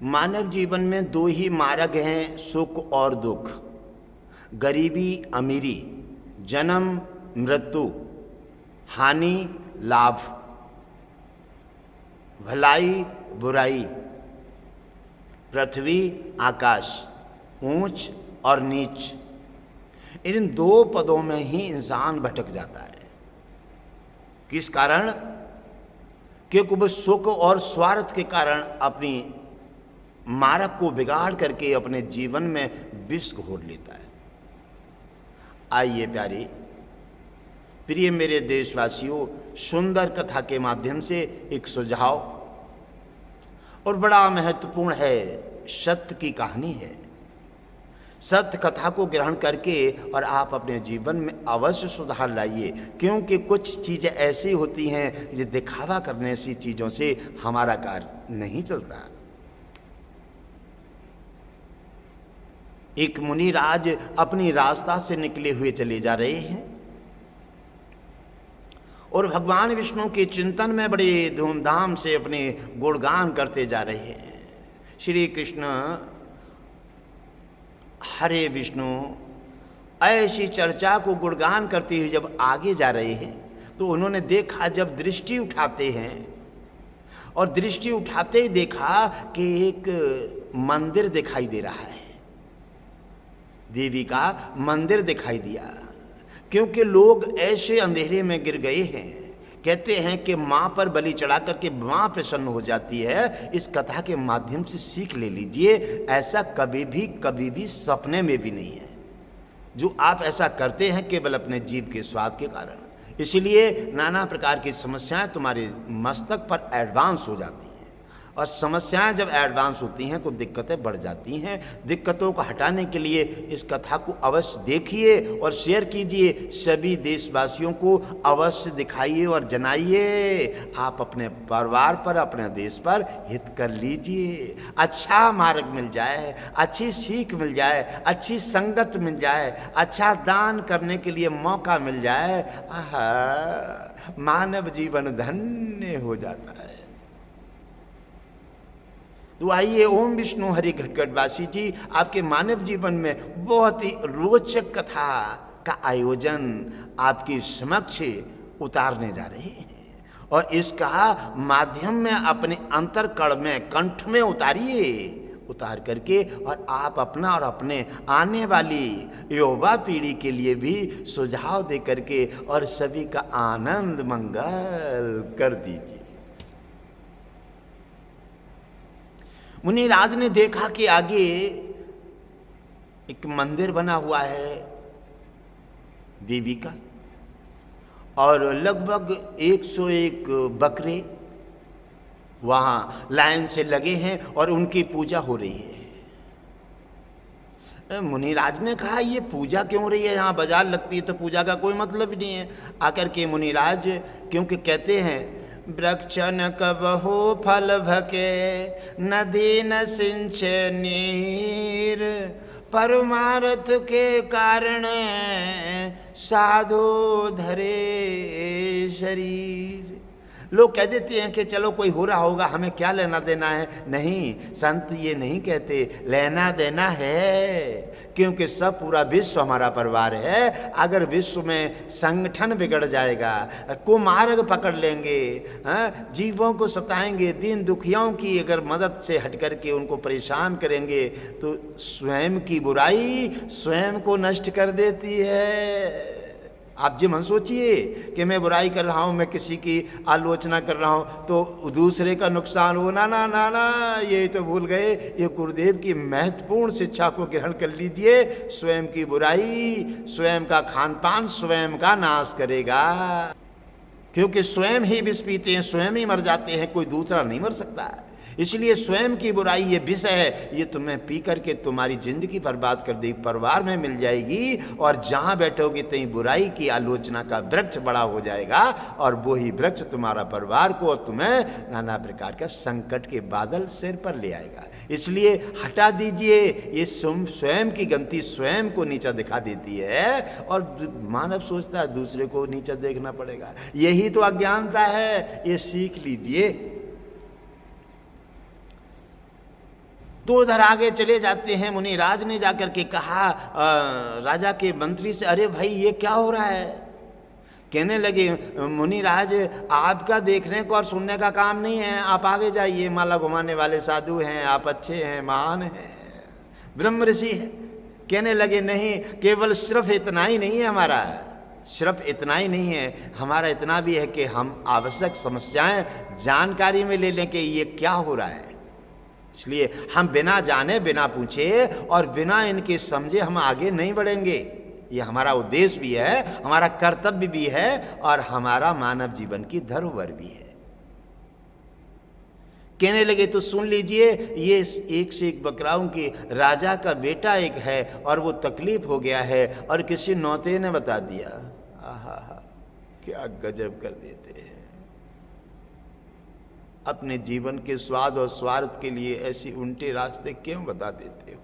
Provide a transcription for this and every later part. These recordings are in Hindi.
मानव जीवन में दो ही मार्ग हैं, सुख और दुख, गरीबी अमीरी, जन्म मृत्यु, हानि लाभ, भलाई बुराई, पृथ्वी आकाश, ऊंच और नीच। इन दो पदों में ही इंसान भटक जाता है। किस कारण? क्योंकि वह सुख और स्वार्थ के कारण अपनी मार्ग को बिगाड़ करके अपने जीवन में विष घोर लेता है। आइए प्यारे प्रिय मेरे देशवासियों, सुंदर कथा के माध्यम से एक सुझाव और बड़ा महत्वपूर्ण है, सत्य की कहानी है। सत्य कथा को ग्रहण करके और आप अपने जीवन में अवश्य सुधार लाइए, क्योंकि कुछ चीज़ें ऐसी होती हैं जो दिखावा करने सी चीज़ों से हमारा कार्य नहीं चलता। एक मुनिराज अपनी रास्ता से निकले हुए चले जा रहे हैं और भगवान विष्णु के चिंतन में बड़े धूमधाम से अपने गुणगान करते जा रहे हैं। श्री कृष्ण हरे विष्णु ऐसी चर्चा को गुणगान करते हुए जब आगे जा रहे हैं तो उन्होंने देखा, जब दृष्टि उठाते हैं और दृष्टि उठाते ही देखा कि एक मंदिर दिखाई दे रहा है। देवी का मंदिर दिखाई दिया, क्योंकि लोग ऐसे अंधेरे में गिर गए हैं। कहते हैं कि माँ पर बलि चढ़ा करके माँ प्रसन्न हो जाती है। इस कथा के माध्यम से सीख ले लीजिए, ऐसा कभी भी सपने में भी नहीं है। जो आप ऐसा करते हैं केवल अपने जीव के स्वाद के कारण। इसलिए नाना प्रकार की समस्याएं तुम्हारे मस्तक पर एडवांस हो जाती हैं, और समस्याएं जब एडवांस होती हैं तो दिक्कतें बढ़ जाती हैं। दिक्कतों को हटाने के लिए इस कथा को अवश्य देखिए और शेयर कीजिए, सभी देशवासियों को अवश्य दिखाइए और जनाइए। आप अपने परिवार पर, अपने देश पर हित कर लीजिए, अच्छा मार्ग मिल जाए, अच्छी सीख मिल जाए, अच्छी संगत मिल जाए, अच्छा दान करने के लिए मौका मिल जाए। आहा, मानव जीवन धन्य हो जाता है। तो आइए, ओम विष्णु हरि घटघटवासी जी आपके मानव जीवन में बहुत ही रोचक कथा का आयोजन आपके समक्ष उतारने जा रहे हैं, और इसका माध्यम में अपने अंतरकण में, कंठ में उतारिए, उतार करके और आप अपना और अपने आने वाली युवा पीढ़ी के लिए भी सुझाव दे करके और सभी का आनंद मंगल कर दीजिए। मुनिराज ने देखा कि आगे एक मंदिर बना हुआ है देवी का, और लगभग 101 बकरे वहाँ लाइन से लगे हैं और उनकी पूजा हो रही है। मुनिराज ने कहा, ये पूजा क्यों हो रही है? यहाँ बाजार लगती है तो पूजा का कोई मतलब ही नहीं है। आकर के मुनिराज, क्योंकि कहते हैं वृक्ष न कबहु फल भके, नदी न सिंचे नीर, परमार्थ के कारण साधु धरे शरीर। लोग कह देते हैं कि चलो कोई हो रहा होगा, हमें क्या लेना देना है। नहीं, संत ये नहीं कहते, लेना देना है, क्योंकि सब पूरा विश्व हमारा परिवार है। अगर विश्व में संगठन बिगड़ जाएगा, कुमार्ग पकड़ लेंगे, जीवों को सताएंगे, दीन दुखियों की अगर मदद से हट करके उनको परेशान करेंगे, तो स्वयं की बुराई स्वयं को नष्ट कर देती है। आप जी मन सोचिए कि मैं बुराई कर रहा हूँ, मैं किसी की आलोचना कर रहा हूँ तो दूसरे का नुकसान हो। ना ना ना ना, ये तो भूल गए। ये गुरुदेव की महत्वपूर्ण शिक्षा को ग्रहण कर लीजिए। स्वयं की बुराई, स्वयं का खान पान स्वयं का नाश करेगा, क्योंकि स्वयं ही विष पीते हैं, स्वयं ही मर जाते हैं, कोई दूसरा नहीं मर सकता। इसलिए स्वयं की बुराई ये विष है, ये तुम्हें पी करके तुम्हारी जिंदगी बर्बाद कर देगी, परिवार में मिल जाएगी, और जहां बैठोगे तहीं बुराई की आलोचना का वृक्ष बड़ा हो जाएगा, और वो ही वृक्ष तुम्हारा परिवार को और तुम्हें नाना प्रकार का संकट के बादल सिर पर ले आएगा। इसलिए हटा दीजिए, ये स्वयं की गलती स्वयं को नीचा दिखा देती है, और मानव सोचता है दूसरे को नीचा देखना पड़ेगा। यही तो अज्ञानता है, ये सीख लीजिए। तो उधर आगे चले जाते हैं। मुनिराज ने जाकर के कहा राजा के मंत्री से, अरे भाई ये क्या हो रहा है? कहने लगे मुनिराज, आपका देखने को और सुनने का काम नहीं है, आप आगे जाइए, माला घुमाने वाले साधु हैं, आप अच्छे हैं, महान हैं, ब्रह्म ऋषि हैं। कहने लगे नहीं, केवल सिर्फ इतना ही नहीं है हमारा, सिर्फ इतना ही नहीं है, हमारा इतना भी है कि हम आवश्यक समस्याएं जानकारी में ले लें कि ये क्या हो रहा है। इसलिए हम बिना जाने, बिना पूछे और बिना इनके समझे हम आगे नहीं बढ़ेंगे। ये हमारा उद्देश्य भी है, हमारा कर्तव्य भी है और हमारा मानव जीवन की धरोहर भी है। कहने लगे तो सुन लीजिए, ये एक से एक बकराओं की राजा का बेटा एक है और वो तकलीफ हो गया है और किसी नौते ने बता दिया। आहा, क्या गजब कर देते हैं। अपने जीवन के स्वाद और स्वार्थ के लिए ऐसी उल्टे रास्ते क्यों बता देते हो?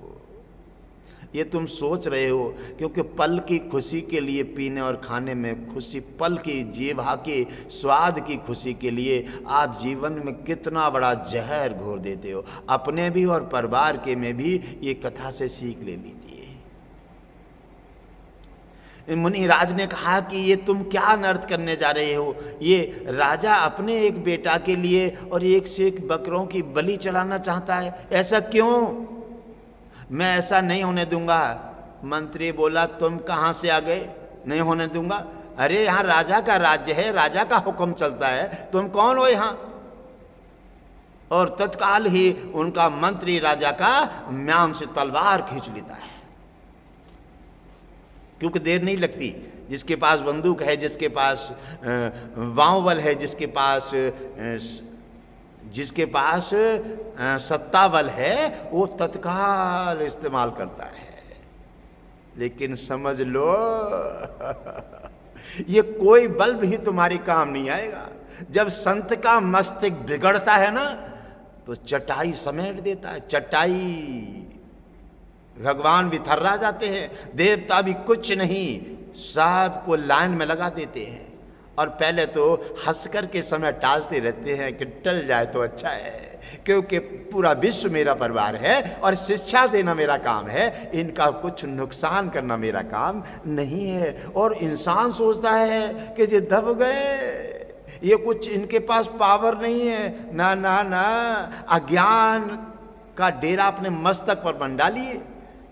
ये तुम सोच रहे हो क्योंकि पल की खुशी के लिए पीने और खाने में खुशी, पल की जीवा के स्वाद की खुशी के लिए आप जीवन में कितना बड़ा जहर घोर देते हो। अपने भी और परिवार के में भी ये कथा से सीख ले लीजिए। मुनिराज ने कहा कि ये तुम क्या अनर्थ करने जा रहे हो? ये राजा अपने एक बेटा के लिए और एक से एक बकरों की बलि चढ़ाना चाहता है, ऐसा क्यों? मैं ऐसा नहीं होने दूंगा। मंत्री बोला, तुम कहां से आ गए? नहीं होने दूंगा। अरे यहां राजा का राज्य है, राजा का हुक्म चलता है, तुम कौन हो यहां? और तत्काल ही उनका मंत्री राजा का म्यान से तलवार खींच लेता है, क्योंकि देर नहीं लगती। जिसके पास बंदूक है, जिसके पास वांवल है, जिसके पास सत्ता बल है, वो तत्काल इस्तेमाल करता है। लेकिन समझ लो ये कोई बल भी तुम्हारी काम नहीं आएगा। जब संत का मस्तिष्क बिगड़ता है ना, तो चटाई समेट देता है, चटाई। भगवान भी थर्रा जाते हैं, देवता भी कुछ नहीं, सबको लाइन में लगा देते हैं और पहले तो हंसकर के समय टालते रहते हैं कि टल जाए तो अच्छा है, क्योंकि पूरा विश्व मेरा परिवार है और शिक्षा देना मेरा काम है, इनका कुछ नुकसान करना मेरा काम नहीं है। और इंसान सोचता है कि ये दब गए, ये कुछ इनके पास पावर नहीं है। ना ना ना, अज्ञान का डेरा अपने मस्तक पर बन डालिए।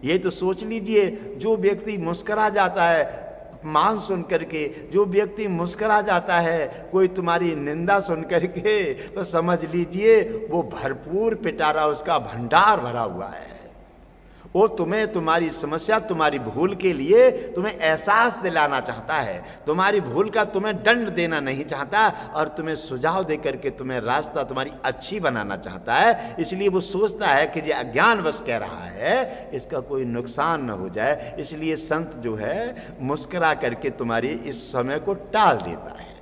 ये तो सोच लीजिए, जो व्यक्ति मुस्करा जाता है मान सुन करके, जो व्यक्ति मुस्करा जाता है कोई तुम्हारी निंदा सुन करके, तो समझ लीजिए वो भरपूर पिटारा उसका भंडार भरा हुआ है। वो तुम्हें तुम्हारी समस्या, तुम्हारी भूल के लिए तुम्हें एहसास दिलाना चाहता है, तुम्हारी भूल का तुम्हें दंड देना नहीं चाहता और तुम्हें सुझाव दे करके तुम्हें रास्ता तुम्हारी अच्छी बनाना चाहता है। इसलिए वो सोचता है कि ये अज्ञानवश कह रहा है, इसका कोई नुकसान न हो जाए, इसलिए संत जो है मुस्कुरा करके तुम्हारी इस समय को टाल देता है।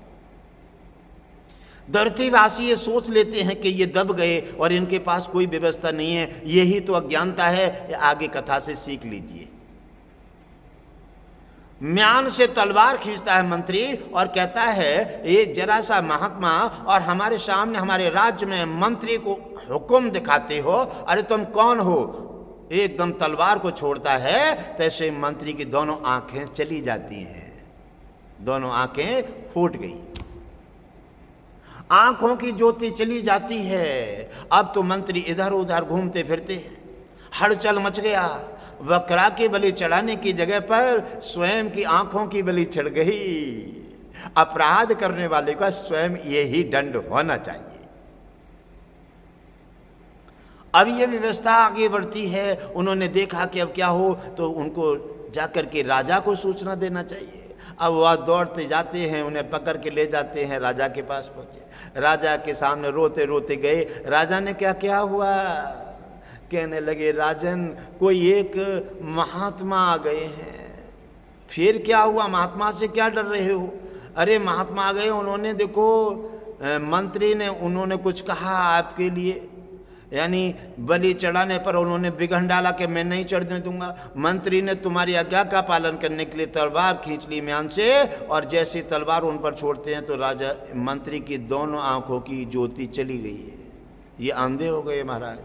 धरतीवासी ये सोच लेते हैं कि ये दब गए और इनके पास कोई व्यवस्था नहीं है, यही तो अज्ञानता है। आगे कथा से सीख लीजिए। म्यान से तलवार खींचता है मंत्री और कहता है, ये जरा सा महात्मा और हमारे सामने हमारे राज्य में मंत्री को हुक्म दिखाते हो, अरे तुम कौन हो? एकदम तलवार को छोड़ता है, तैसे मंत्री की दोनों आंखें चली जाती हैं, दोनों आंखें फूट गई, आंखों की ज्योति चली जाती है। अब तो मंत्री इधर उधर घूमते फिरते, हलचल मच गया। बकरा की बलि चढ़ाने की जगह पर स्वयं की आंखों की बलि चढ़ गई। अपराध करने वाले का स्वयं यही दंड होना चाहिए। अब ये व्यवस्था आगे बढ़ती है। उन्होंने देखा कि अब क्या हो, तो उनको जाकर के राजा को सूचना देना चाहिए। अब वह दौड़ते जाते हैं, उन्हें पकड़ के ले जाते हैं, राजा के पास पहुंचे। राजा के सामने रोते रोते गए। राजा ने क्या क्या हुआ? कहने लगे, राजन कोई एक महात्मा आ गए हैं। फिर क्या हुआ? महात्मा से क्या डर रहे हो? अरे महात्मा आ गए, उन्होंने देखो मंत्री ने उन्होंने कुछ कहा आपके लिए, यानी बलि चढ़ाने पर उन्होंने बिगन डाला कि मैं नहीं चढ़ने दूंगा। मंत्री ने तुम्हारी आज्ञा का पालन करने के लिए तलवार खींच ली म्यान से, और जैसे तलवार उन पर छोड़ते हैं तो राजा मंत्री की दोनों आंखों की ज्योति चली गई है। ये अंधे हो गए महाराज।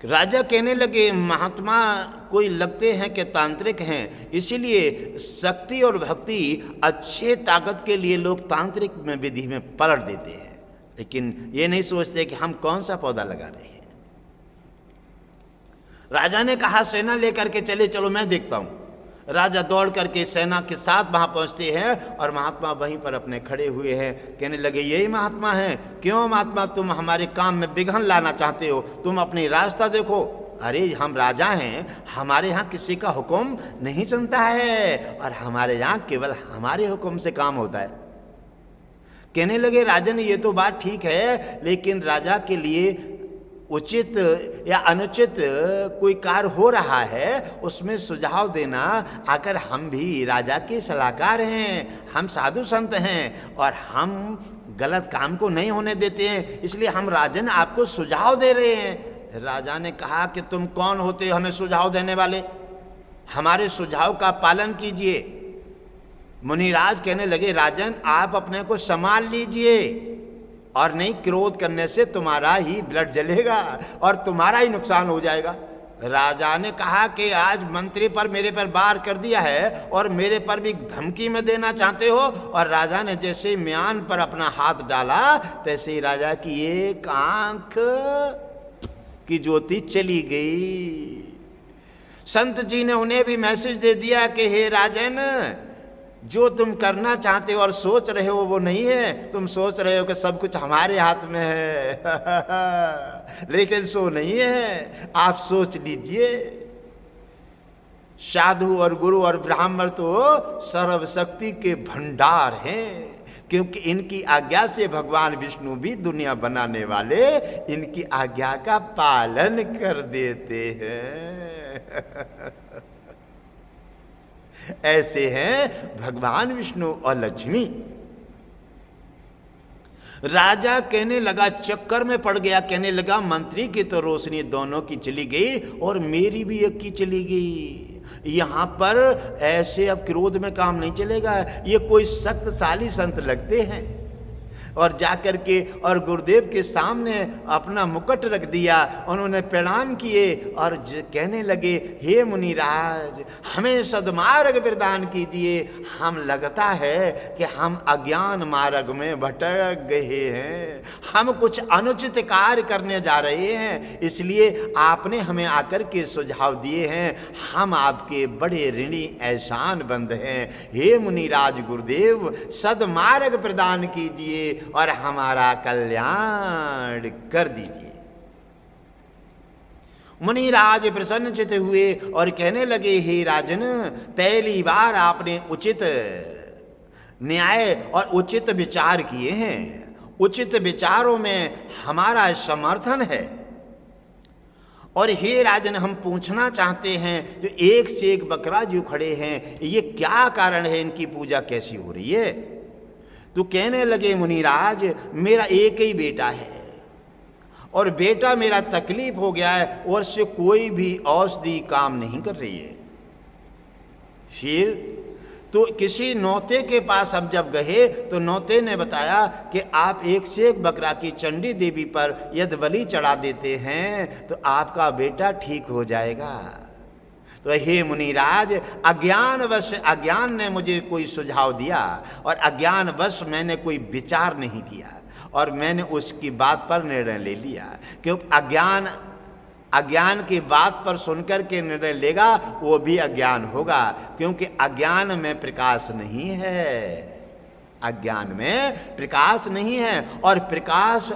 राजा कहने लगे, महात्मा कोई लगते हैं कि तांत्रिक हैं, इसीलिए शक्ति और भक्ति अच्छे ताकत के लिए लोग तांत्रिक में विधि में पलट देते हैं, लेकिन ये नहीं सोचते कि हम कौन सा पौधा लगा रहे हैं। राजा ने कहा सेना लेकर के चले, चलो मैं देखता हूं। राजा दौड़ करके सेना के साथ वहां पहुंचते हैं और महात्मा वहीं पर अपने खड़े हुए हैं। कहने लगे, यही महात्मा हैं? क्यों महात्मा, तुम हमारे काम में विघ्न लाना चाहते हो? तुम अपनी रास्ता देखो। अरे हम राजा हैं, हमारे यहाँ किसी का हुक्म नहीं चलता है और हमारे यहाँ केवल हमारे हुक्म से काम होता है। कहने लगे, राजन ये तो बात ठीक है, लेकिन राजा के लिए उचित या अनुचित कोई कार्य हो रहा है, उसमें सुझाव देना। अगर हम भी राजा के सलाहकार हैं, हम साधु संत हैं और हम गलत काम को नहीं होने देते हैं, इसलिए हम राजन आपको सुझाव दे रहे हैं। राजा ने कहा कि तुम कौन होते हो हमें सुझाव देने वाले? हमारे सुझाव का पालन कीजिए। मुनिराज कहने लगे, राजन आप अपने को संभाल लीजिए और नहीं क्रोध करने से तुम्हारा ही ब्लड जलेगा और तुम्हारा ही नुकसान हो जाएगा। राजा ने कहा कि आज मंत्री पर मेरे पर वार कर दिया है और मेरे पर भी धमकी में देना चाहते हो। और राजा ने जैसे म्यान पर अपना हाथ डाला, तैसे ही राजा की एक आंख की ज्योति चली गई। संत जी ने उन्हें भी मैसेज दे दिया कि हे राजन, जो तुम करना चाहते हो और सोच रहे हो वो नहीं है। तुम सोच रहे हो कि सब कुछ हमारे हाथ में है लेकिन सो नहीं है। आप सोच लीजिए, साधु और गुरु और ब्राह्मण तो सर्वशक्ति के भंडार हैं, क्योंकि इनकी आज्ञा से भगवान विष्णु भी दुनिया बनाने वाले इनकी आज्ञा का पालन कर देते हैं ऐसे हैं भगवान विष्णु और लक्ष्मी। राजा कहने लगा, चक्कर में पड़ गया, कहने लगा मंत्री की तो रोशनी दोनों की चली गई और मेरी भी एक की चली गई। यहां पर ऐसे अब क्रोध में काम नहीं चलेगा, ये कोई शक्तिशाली संत लगते हैं। और जाकर के और गुरुदेव के सामने अपना मुकुट रख दिया, उन्होंने प्रणाम किए और कहने लगे, हे मुनिराज हमें सद्मार्ग प्रदान कीजिए। हम लगता है कि हम अज्ञान मार्ग में भटक गए हैं, हम कुछ अनुचित कार्य करने जा रहे हैं, इसलिए आपने हमें आकर के सुझाव दिए हैं। हम आपके बड़े ऋणी एहसान बंद हैं। हे मुनिराज गुरुदेव सद्मार्ग प्रदान कीजिए और हमारा कल्याण कर दीजिए। मुनिराज प्रसन्नचित्त हुए और कहने लगे, हे राजन, पहली बार आपने उचित न्याय और उचित विचार किए हैं। उचित विचारों में हमारा समर्थन है। और हे राजन, हम पूछना चाहते हैं, जो एक से एक बकरा जो खड़े हैं, ये क्या कारण है, इनकी पूजा कैसी हो रही है? तो कहने लगे, मुनिराज मेरा एक ही बेटा है और बेटा मेरा तकलीफ हो गया है और उससे कोई भी औषधि काम नहीं कर रही है। फिर तो किसी नौते के पास हम जब गए तो नौते ने बताया कि आप एक से एक बकरा की चंडी देवी पर यदि बलि चढ़ा देते हैं तो आपका बेटा ठीक हो जाएगा। तो हे मुनिराज, अज्ञान ने मुझे कोई सुझाव दिया और अज्ञानवश मैंने कोई विचार नहीं किया और मैंने उसकी बात पर निर्णय ले लिया। क्योंकि अज्ञान की बात पर सुनकर के निर्णय लेगा वो भी अज्ञान होगा, क्योंकि अज्ञान में प्रकाश नहीं है। अज्ञान में प्रकाश नहीं है और प्रकाश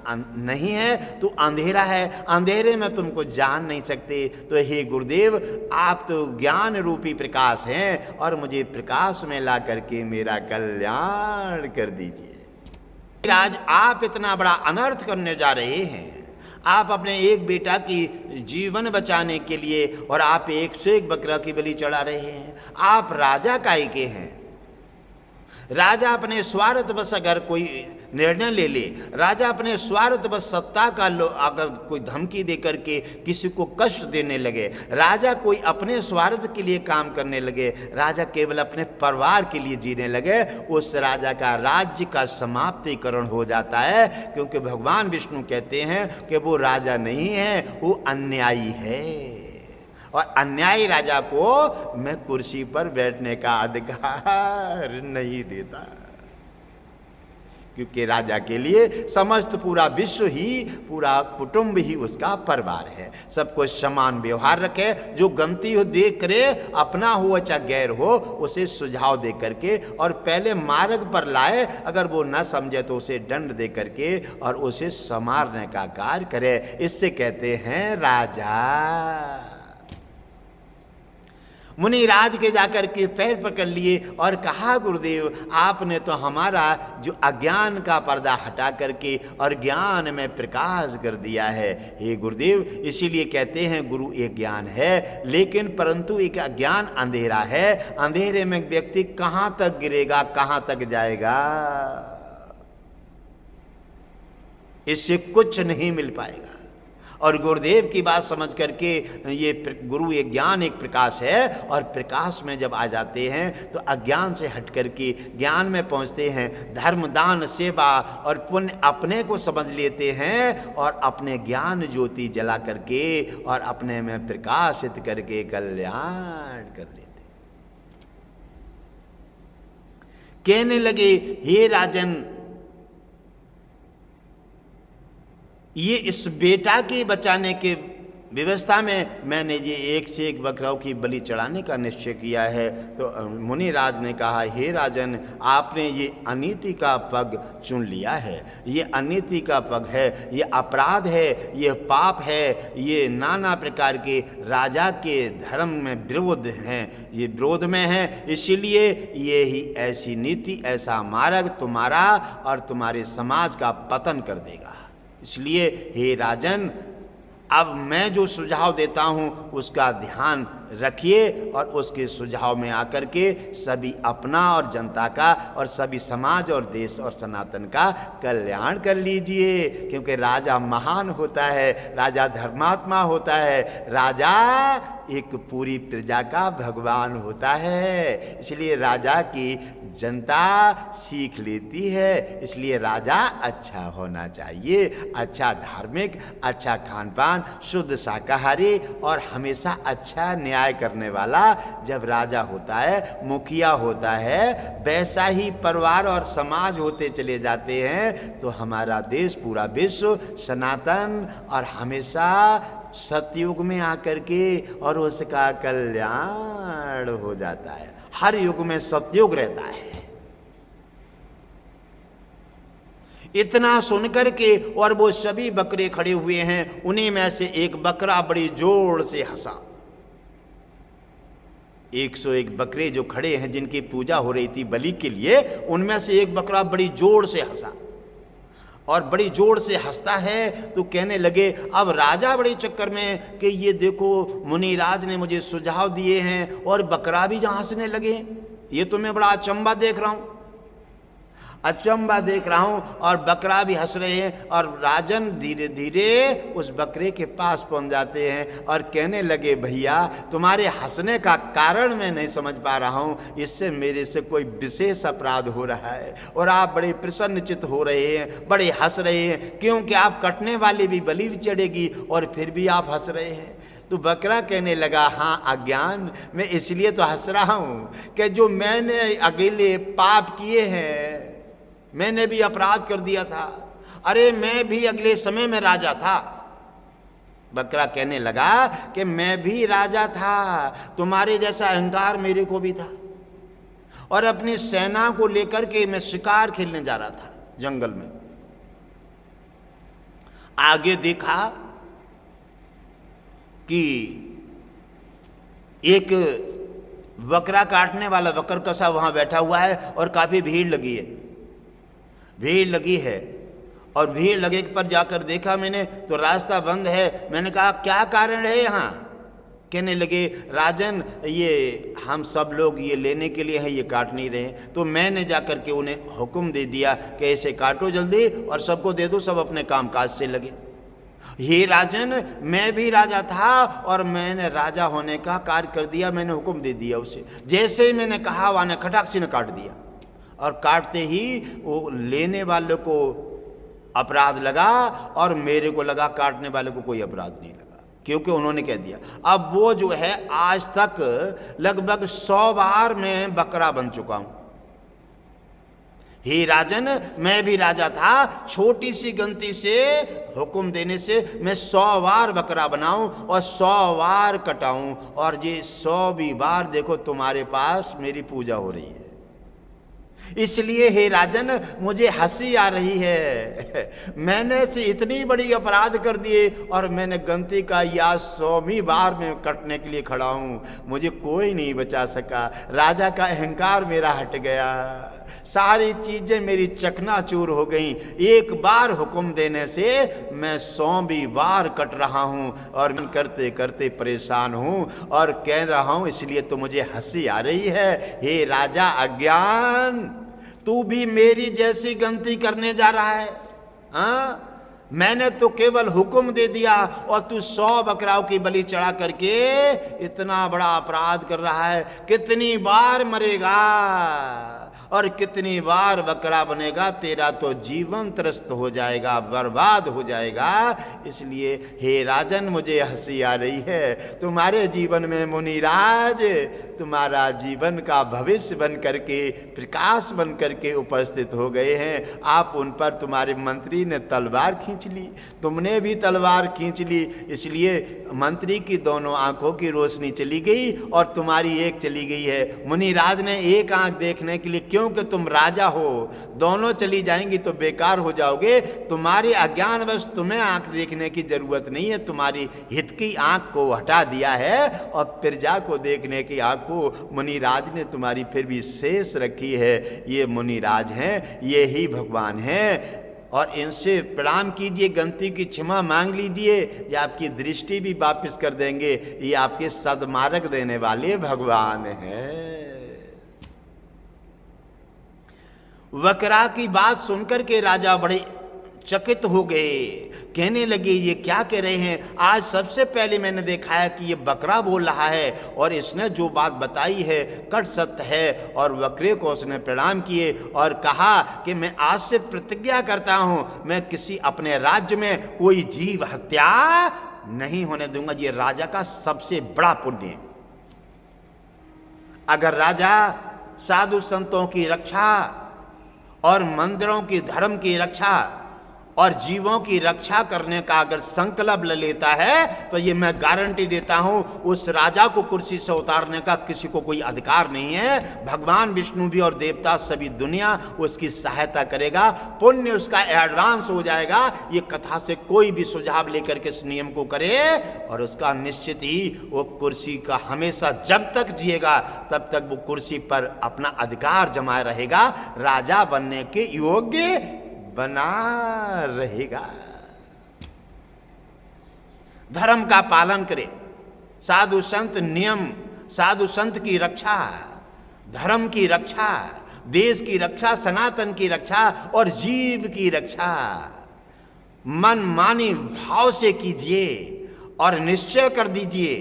नहीं है तो अंधेरा है, अंधेरे में तुमको जान नहीं सकते। तो हे गुरुदेव, आप तो ज्ञान रूपी प्रकाश हैं और मुझे प्रकाश में ला करके मेरा कल्याण कर दीजिए। आज आप इतना बड़ा अनर्थ करने जा रहे हैं। आप अपने एक बेटा की जीवन बचाने के लिए और आप एक से एक बकरा की बलि चढ़ा रहे हैं। आप राजा काय के हैं? राजा अपने स्वार्थवश अगर कोई निर्णय ले ले, राजा अपने स्वार्थवश सत्ता का अगर कोई धमकी दे करके किसी को कष्ट देने लगे, राजा कोई अपने स्वार्थ के लिए काम करने लगे, राजा केवल अपने परिवार के लिए जीने लगे, उस राजा का राज्य का समाप्तिकरण हो जाता है। क्योंकि भगवान विष्णु कहते हैं कि वो राजा नहीं है, वो अन्यायी है, और अन्यायी राजा को मैं कुर्सी पर बैठने का अधिकार नहीं देता। क्योंकि राजा के लिए समस्त पूरा विश्व ही, पूरा कुटुंब ही उसका परिवार है। सबको समान व्यवहार रखे, जो गलती हो देख करे, अपना हो चाहे गैर हो, उसे सुझाव दे करके और पहले मार्ग पर लाए। अगर वो न समझे तो उसे दंड दे करके और उसे संवारने का कार्य करे। इससे कहते हैं राजा। मुनिराज के जाकर के पैर पकड़ लिए और कहा, गुरुदेव आपने तो हमारा जो अज्ञान का पर्दा हटा करके और ज्ञान में प्रकाश कर दिया है। हे गुरुदेव, इसीलिए कहते हैं गुरु एक ज्ञान है, लेकिन परंतु एक अज्ञान अंधेरा है। अंधेरे में व्यक्ति कहाँ तक गिरेगा, कहाँ तक जाएगा, इससे कुछ नहीं मिल पाएगा। और गुरुदेव की बात समझ करके ये गुरु एक ज्ञान एक प्रकाश है, और प्रकाश में जब आ जाते हैं तो अज्ञान से हट करके ज्ञान में पहुंचते हैं। धर्म दान सेवा और पुण्य अपने को समझ लेते हैं और अपने ज्ञान ज्योति जला करके और अपने में प्रकाशित करके कल्याण कर लेते। कहने लगे, हे राजन, ये इस बेटा के बचाने के व्यवस्था में मैंने ये एक से एक बकराओं की बलि चढ़ाने का निश्चय किया है। तो मुनिराज ने कहा, हे राजन, आपने ये अनीति का पग चुन लिया है। ये अनीति का पग है, ये अपराध है, ये पाप है, ये नाना प्रकार के राजा के धर्म में विरोध हैं, ये विरोध में है। इसीलिए ये ही ऐसी नीति, ऐसा मार्ग तुम्हारा और तुम्हारे समाज का पतन कर देगा। इसलिए हे राजन, अब मैं जो सुझाव देता हूं उसका ध्यान रखिए और उसके सुझाव में आकर के सभी अपना और जनता का और सभी समाज और देश और सनातन का कल्याण कर लीजिए। क्योंकि राजा महान होता है, राजा धर्मात्मा होता है, राजा एक पूरी प्रजा का भगवान होता है। इसलिए राजा की जनता सीख लेती है। इसलिए राजा अच्छा होना चाहिए, अच्छा धार्मिक, अच्छा खान पान, शुद्ध शाकाहारी और हमेशा अच्छा न्याय करने वाला जब राजा होता है, मुखिया होता है, वैसा ही परिवार और समाज होते चले जाते हैं तो हमारा देश, पूरा विश्व सनातन और हमेशा सतयुग में आकर के और उसका कल्याण हो जाता है। हर युग में सतयुग रहता है। इतना सुनकर के और वो सभी बकरे खड़े हुए हैं, उन्हीं में से एक बकरा बड़ी जोर से हंसा। 101 बकरे जो खड़े हैं जिनकी पूजा हो रही थी बलि के लिए, उनमें से एक बकरा बड़ी जोर से हंसा और बड़ी जोर से हंसता है। तो कहने लगे, अब राजा बड़े चक्कर में कि ये देखो मुनिराज ने मुझे सुझाव दिए हैं और बकरा भी जहाँ हंसने लगे, ये तो मैं बड़ा अचंबा देख रहा हूँ, अचंबा देख रहा हूँ। और बकरा भी हंस रहे हैं और राजन धीरे धीरे उस बकरे के पास पहुँच जाते हैं और कहने लगे, भैया तुम्हारे हंसने का कारण मैं नहीं समझ पा रहा हूँ, इससे मेरे से कोई विशेष अपराध हो रहा है और आप बड़े प्रसन्नचित्त हो रहे हैं, बड़े हंस रहे हैं, क्योंकि आप कटने वाली भी बलि भी चढ़ेगी और फिर भी आप हंस रहे हैं। तो बकरा कहने लगा, हाँ अज्ञान, मैं इसलिए तो हंस रहा हूँ कि जो मैंने अकेले पाप किए हैं, मैंने भी अपराध कर दिया था। अरे मैं भी अगले समय में राजा था। बकरा कहने लगा कि मैं भी राजा था, तुम्हारे जैसा अहंकार मेरे को भी था और अपनी सेना को लेकर के मैं शिकार खेलने जा रहा था जंगल में। आगे देखा कि एक बकरा काटने वाला बकर कसा वहां बैठा हुआ है और काफी भीड़ लगी है, भीड़ लगी है। और भीड़ लगे पर जाकर देखा मैंने तो रास्ता बंद है। मैंने कहा, क्या कारण है यहाँ, कहने लगे राजन ये हम सब लोग ये लेने के लिए हैं, ये काट नहीं रहे। तो मैंने जा कर के उन्हें हुक्म दे दिया कि ऐसे काटो जल्दी और सबको दे दो, सब अपने कामकाज से लगे। हे राजन, मैं भी राजा था और मैंने राजा होने का कार्य कर दिया, मैंने हुक्म दे दिया उसे। जैसे ही मैंने कहा वाने खटाक से ने काट दिया, और काटते ही वो लेने वाले को अपराध लगा और मेरे को लगा काटने वाले को कोई अपराध नहीं लगा, क्योंकि उन्होंने कह दिया। अब वो जो है आज तक लगभग 100 बार मैं बकरा बन चुका हूं। हे राजन, मैं भी राजा था, छोटी सी गलती से हुक्म देने से मैं 100 बार बकरा बनाऊं और 100 बार कटाऊं, और ये 100वीं बार देखो तुम्हारे पास मेरी पूजा हो रही है। इसलिए हे राजन, मुझे हंसी आ रही है। मैंने से इतनी बड़ी अपराध कर दिए और मैंने गलती का या 100वीं बार में कटने के लिए खड़ा हूं, मुझे कोई नहीं बचा सका। राजा का अहंकार मेरा हट गया, सारी चीजें मेरी चकनाचूर हो गईं। एक बार हुक्म देने से मैं 100वीं बार कट रहा हूं और मैं करते करते परेशान हूं और कह रहा हूं, इसलिए तो मुझे हंसी आ रही है। हे राजा अज्ञान, तू भी मेरी जैसी गलती करने जा रहा है। हाँ, मैंने तो केवल हुक्म दे दिया और तू 100 बकराओं की बलि चढ़ा करके इतना बड़ा अपराध कर रहा है। कितनी बार मरेगा और कितनी बार बकरा बनेगा, तेरा तो जीवन त्रस्त हो जाएगा, बर्बाद हो जाएगा। इसलिए हे राजन, मुझे हंसी आ रही है। तुम्हारे जीवन में मुनिराज तुम्हारा जीवन का भविष्य बन करके, प्रकाश बन करके उपस्थित हो गए हैं। आप उन पर, तुम्हारे मंत्री ने तलवार खींच ली, तुमने भी तलवार खींच ली, इसलिए मंत्री की दोनों आंखों की रोशनी चली गई और तुम्हारी एक चली गई है। मुनिराज ने एक आंख देखने के लिए, क्योंकि तुम राजा हो, दोनों चली जाएंगी तो बेकार हो जाओगे। तुम्हारे अज्ञानवश तुम्हें आंख देखने की जरूरत नहीं है, तुम्हारी हित की आंख को हटा दिया है और प्रजा को देखने की आंख को मुनिराज ने तुम्हारी फिर भी शेष रखी है। ये मुनिराज हैं, ये ही भगवान हैं, और इनसे प्रणाम कीजिए, गलती की क्षमा मांग लीजिए, ये आपकी दृष्टि भी वापस कर देंगे। ये आपके सद्मार्ग देने वाले भगवान हैं। वकरा की बात सुनकर के राजा बड़े चकित हो गए, कहने लगे ये क्या कह रहे हैं। आज सबसे पहले मैंने देखा है कि ये बकरा बोल रहा है और इसने जो बात बताई है कट सत्य है। और बकरे को उसने प्रणाम किए और कहा कि मैं आज से प्रतिज्ञा करता हूं, मैं किसी अपने राज्य में कोई जीव हत्या नहीं होने दूंगा। ये राजा का सबसे बड़ा पुण्य है। अगर राजा साधु संतों की रक्षा और मंदिरों की, धर्म की रक्षा और जीवों की रक्षा करने का अगर संकल्प ले लेता है, तो ये मैं गारंटी देता हूं, उस राजा को कुर्सी से उतारने का किसी को कोई अधिकार नहीं है। भगवान विष्णु भी और देवता, सभी दुनिया उसकी सहायता करेगा, पुण्य उसका एडवांस हो जाएगा। ये कथा से कोई भी सुझाव लेकर के इस नियम को करे और उसका निश्चित ही वो कुर्सी का हमेशा, जब तक जिएगा तब तक वो कुर्सी पर अपना अधिकार जमाए रहेगा, राजा बनने के योग्य बना रहेगा। धर्म का पालन करे, साधु संत नियम, साधु संत की रक्षा, धर्म की रक्षा, देश की रक्षा, सनातन की रक्षा और जीव की रक्षा मन मानी भाव से कीजिए और निश्चय कर दीजिए।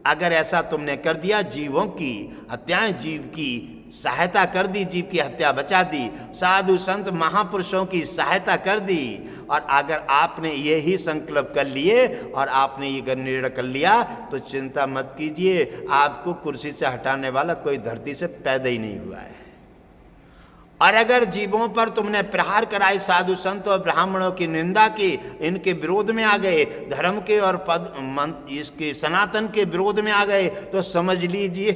अगर ऐसा तुमने कर दिया, जीवों की हत्याएं, जीव की सहायता कर दी, जीव की हत्या बचा दी, साधु संत महापुरुषों की सहायता कर दी, और अगर आपने यही संकल्प कर लिए और आपने ये निर्णय कर लिया, तो चिंता मत कीजिए, आपको कुर्सी से हटाने वाला कोई धरती से पैदा ही नहीं हुआ है। और अगर जीवों पर तुमने प्रहार कराए, साधु संत और ब्राह्मणों की निंदा की, इनके विरोध में आ गए, धर्म के और पद इसके सनातन के विरोध में आ गए, तो समझ लीजिए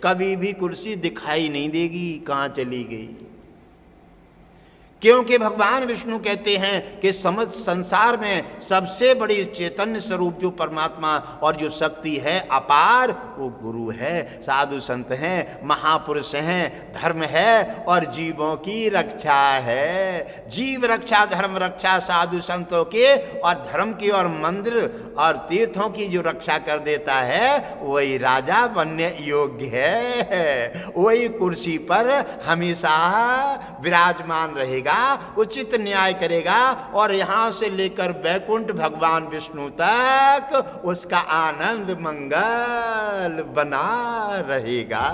कभी भी कुर्सी दिखाई नहीं देगी, कहाँ चली गई। क्योंकि भगवान विष्णु कहते हैं कि समस्त संसार में सबसे बड़ी चैतन्य स्वरूप जो परमात्मा और जो शक्ति है अपार, वो गुरु है, साधु संत हैं, महापुरुष हैं, धर्म है और जीवों की रक्षा है। जीव रक्षा, धर्म रक्षा साधु संतों के और धर्म की और मंदिर और तीर्थों की जो रक्षा कर देता है वही राजा बनने योग्य है, वही कुर्सी पर हमेशा विराजमान रहेगा, उचित न्याय करेगा और यहां से लेकर बैकुंठ भगवान विष्णु तक उसका आनंद मंगल बना रहेगा।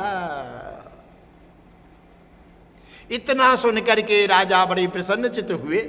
इतना सुनकर के राजा बड़े प्रसन्नचित्त हुए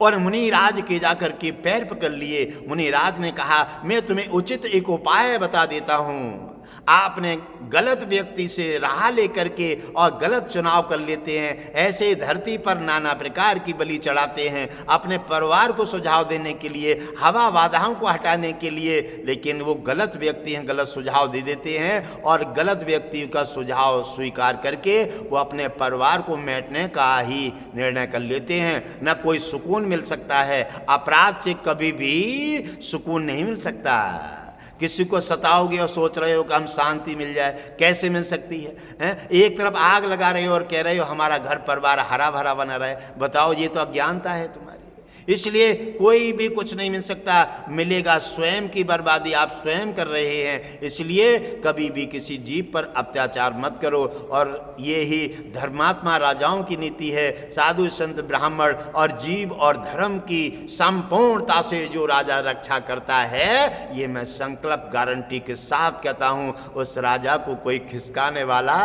और मुनिराज के जाकर के पैर पकड़ लिए। मुनिराज ने कहा, मैं तुम्हें उचित एक उपाय बता देता हूं। आपने गलत व्यक्ति से राह लेकर के और गलत चुनाव कर लेते हैं, ऐसे धरती पर नाना प्रकार की बलि चढ़ाते हैं अपने परिवार को सुझाव देने के लिए, हवा बाधाओं को हटाने के लिए, लेकिन वो गलत व्यक्ति हैं, गलत सुझाव दे देते हैं और गलत व्यक्ति का सुझाव स्वीकार करके वो अपने परिवार को मिटाने का ही निर्णय कर लेते हैं। न कोई सुकून मिल सकता है, अपराध से कभी भी सुकून नहीं मिल सकता। किसी को सताओगे और सोच रहे हो कि हम शांति मिल जाए, कैसे मिल सकती है, हैं? एक तरफ आग लगा रहे हो और कह रहे हो हमारा घर परिवार हरा भरा बना रहे, बताओ ये तो अज्ञानता है तुम्हारी। इसलिए कोई भी कुछ नहीं मिल सकता, मिलेगा स्वयं की बर्बादी, आप स्वयं कर रहे हैं। इसलिए कभी भी किसी जीव पर अत्याचार मत करो और ये ही धर्मात्मा राजाओं की नीति है। साधु संत ब्राह्मण और जीव और धर्म की संपूर्णता से जो राजा रक्षा करता है, ये मैं संकल्प गारंटी के साथ कहता हूँ, उस राजा को कोई खिसकाने वाला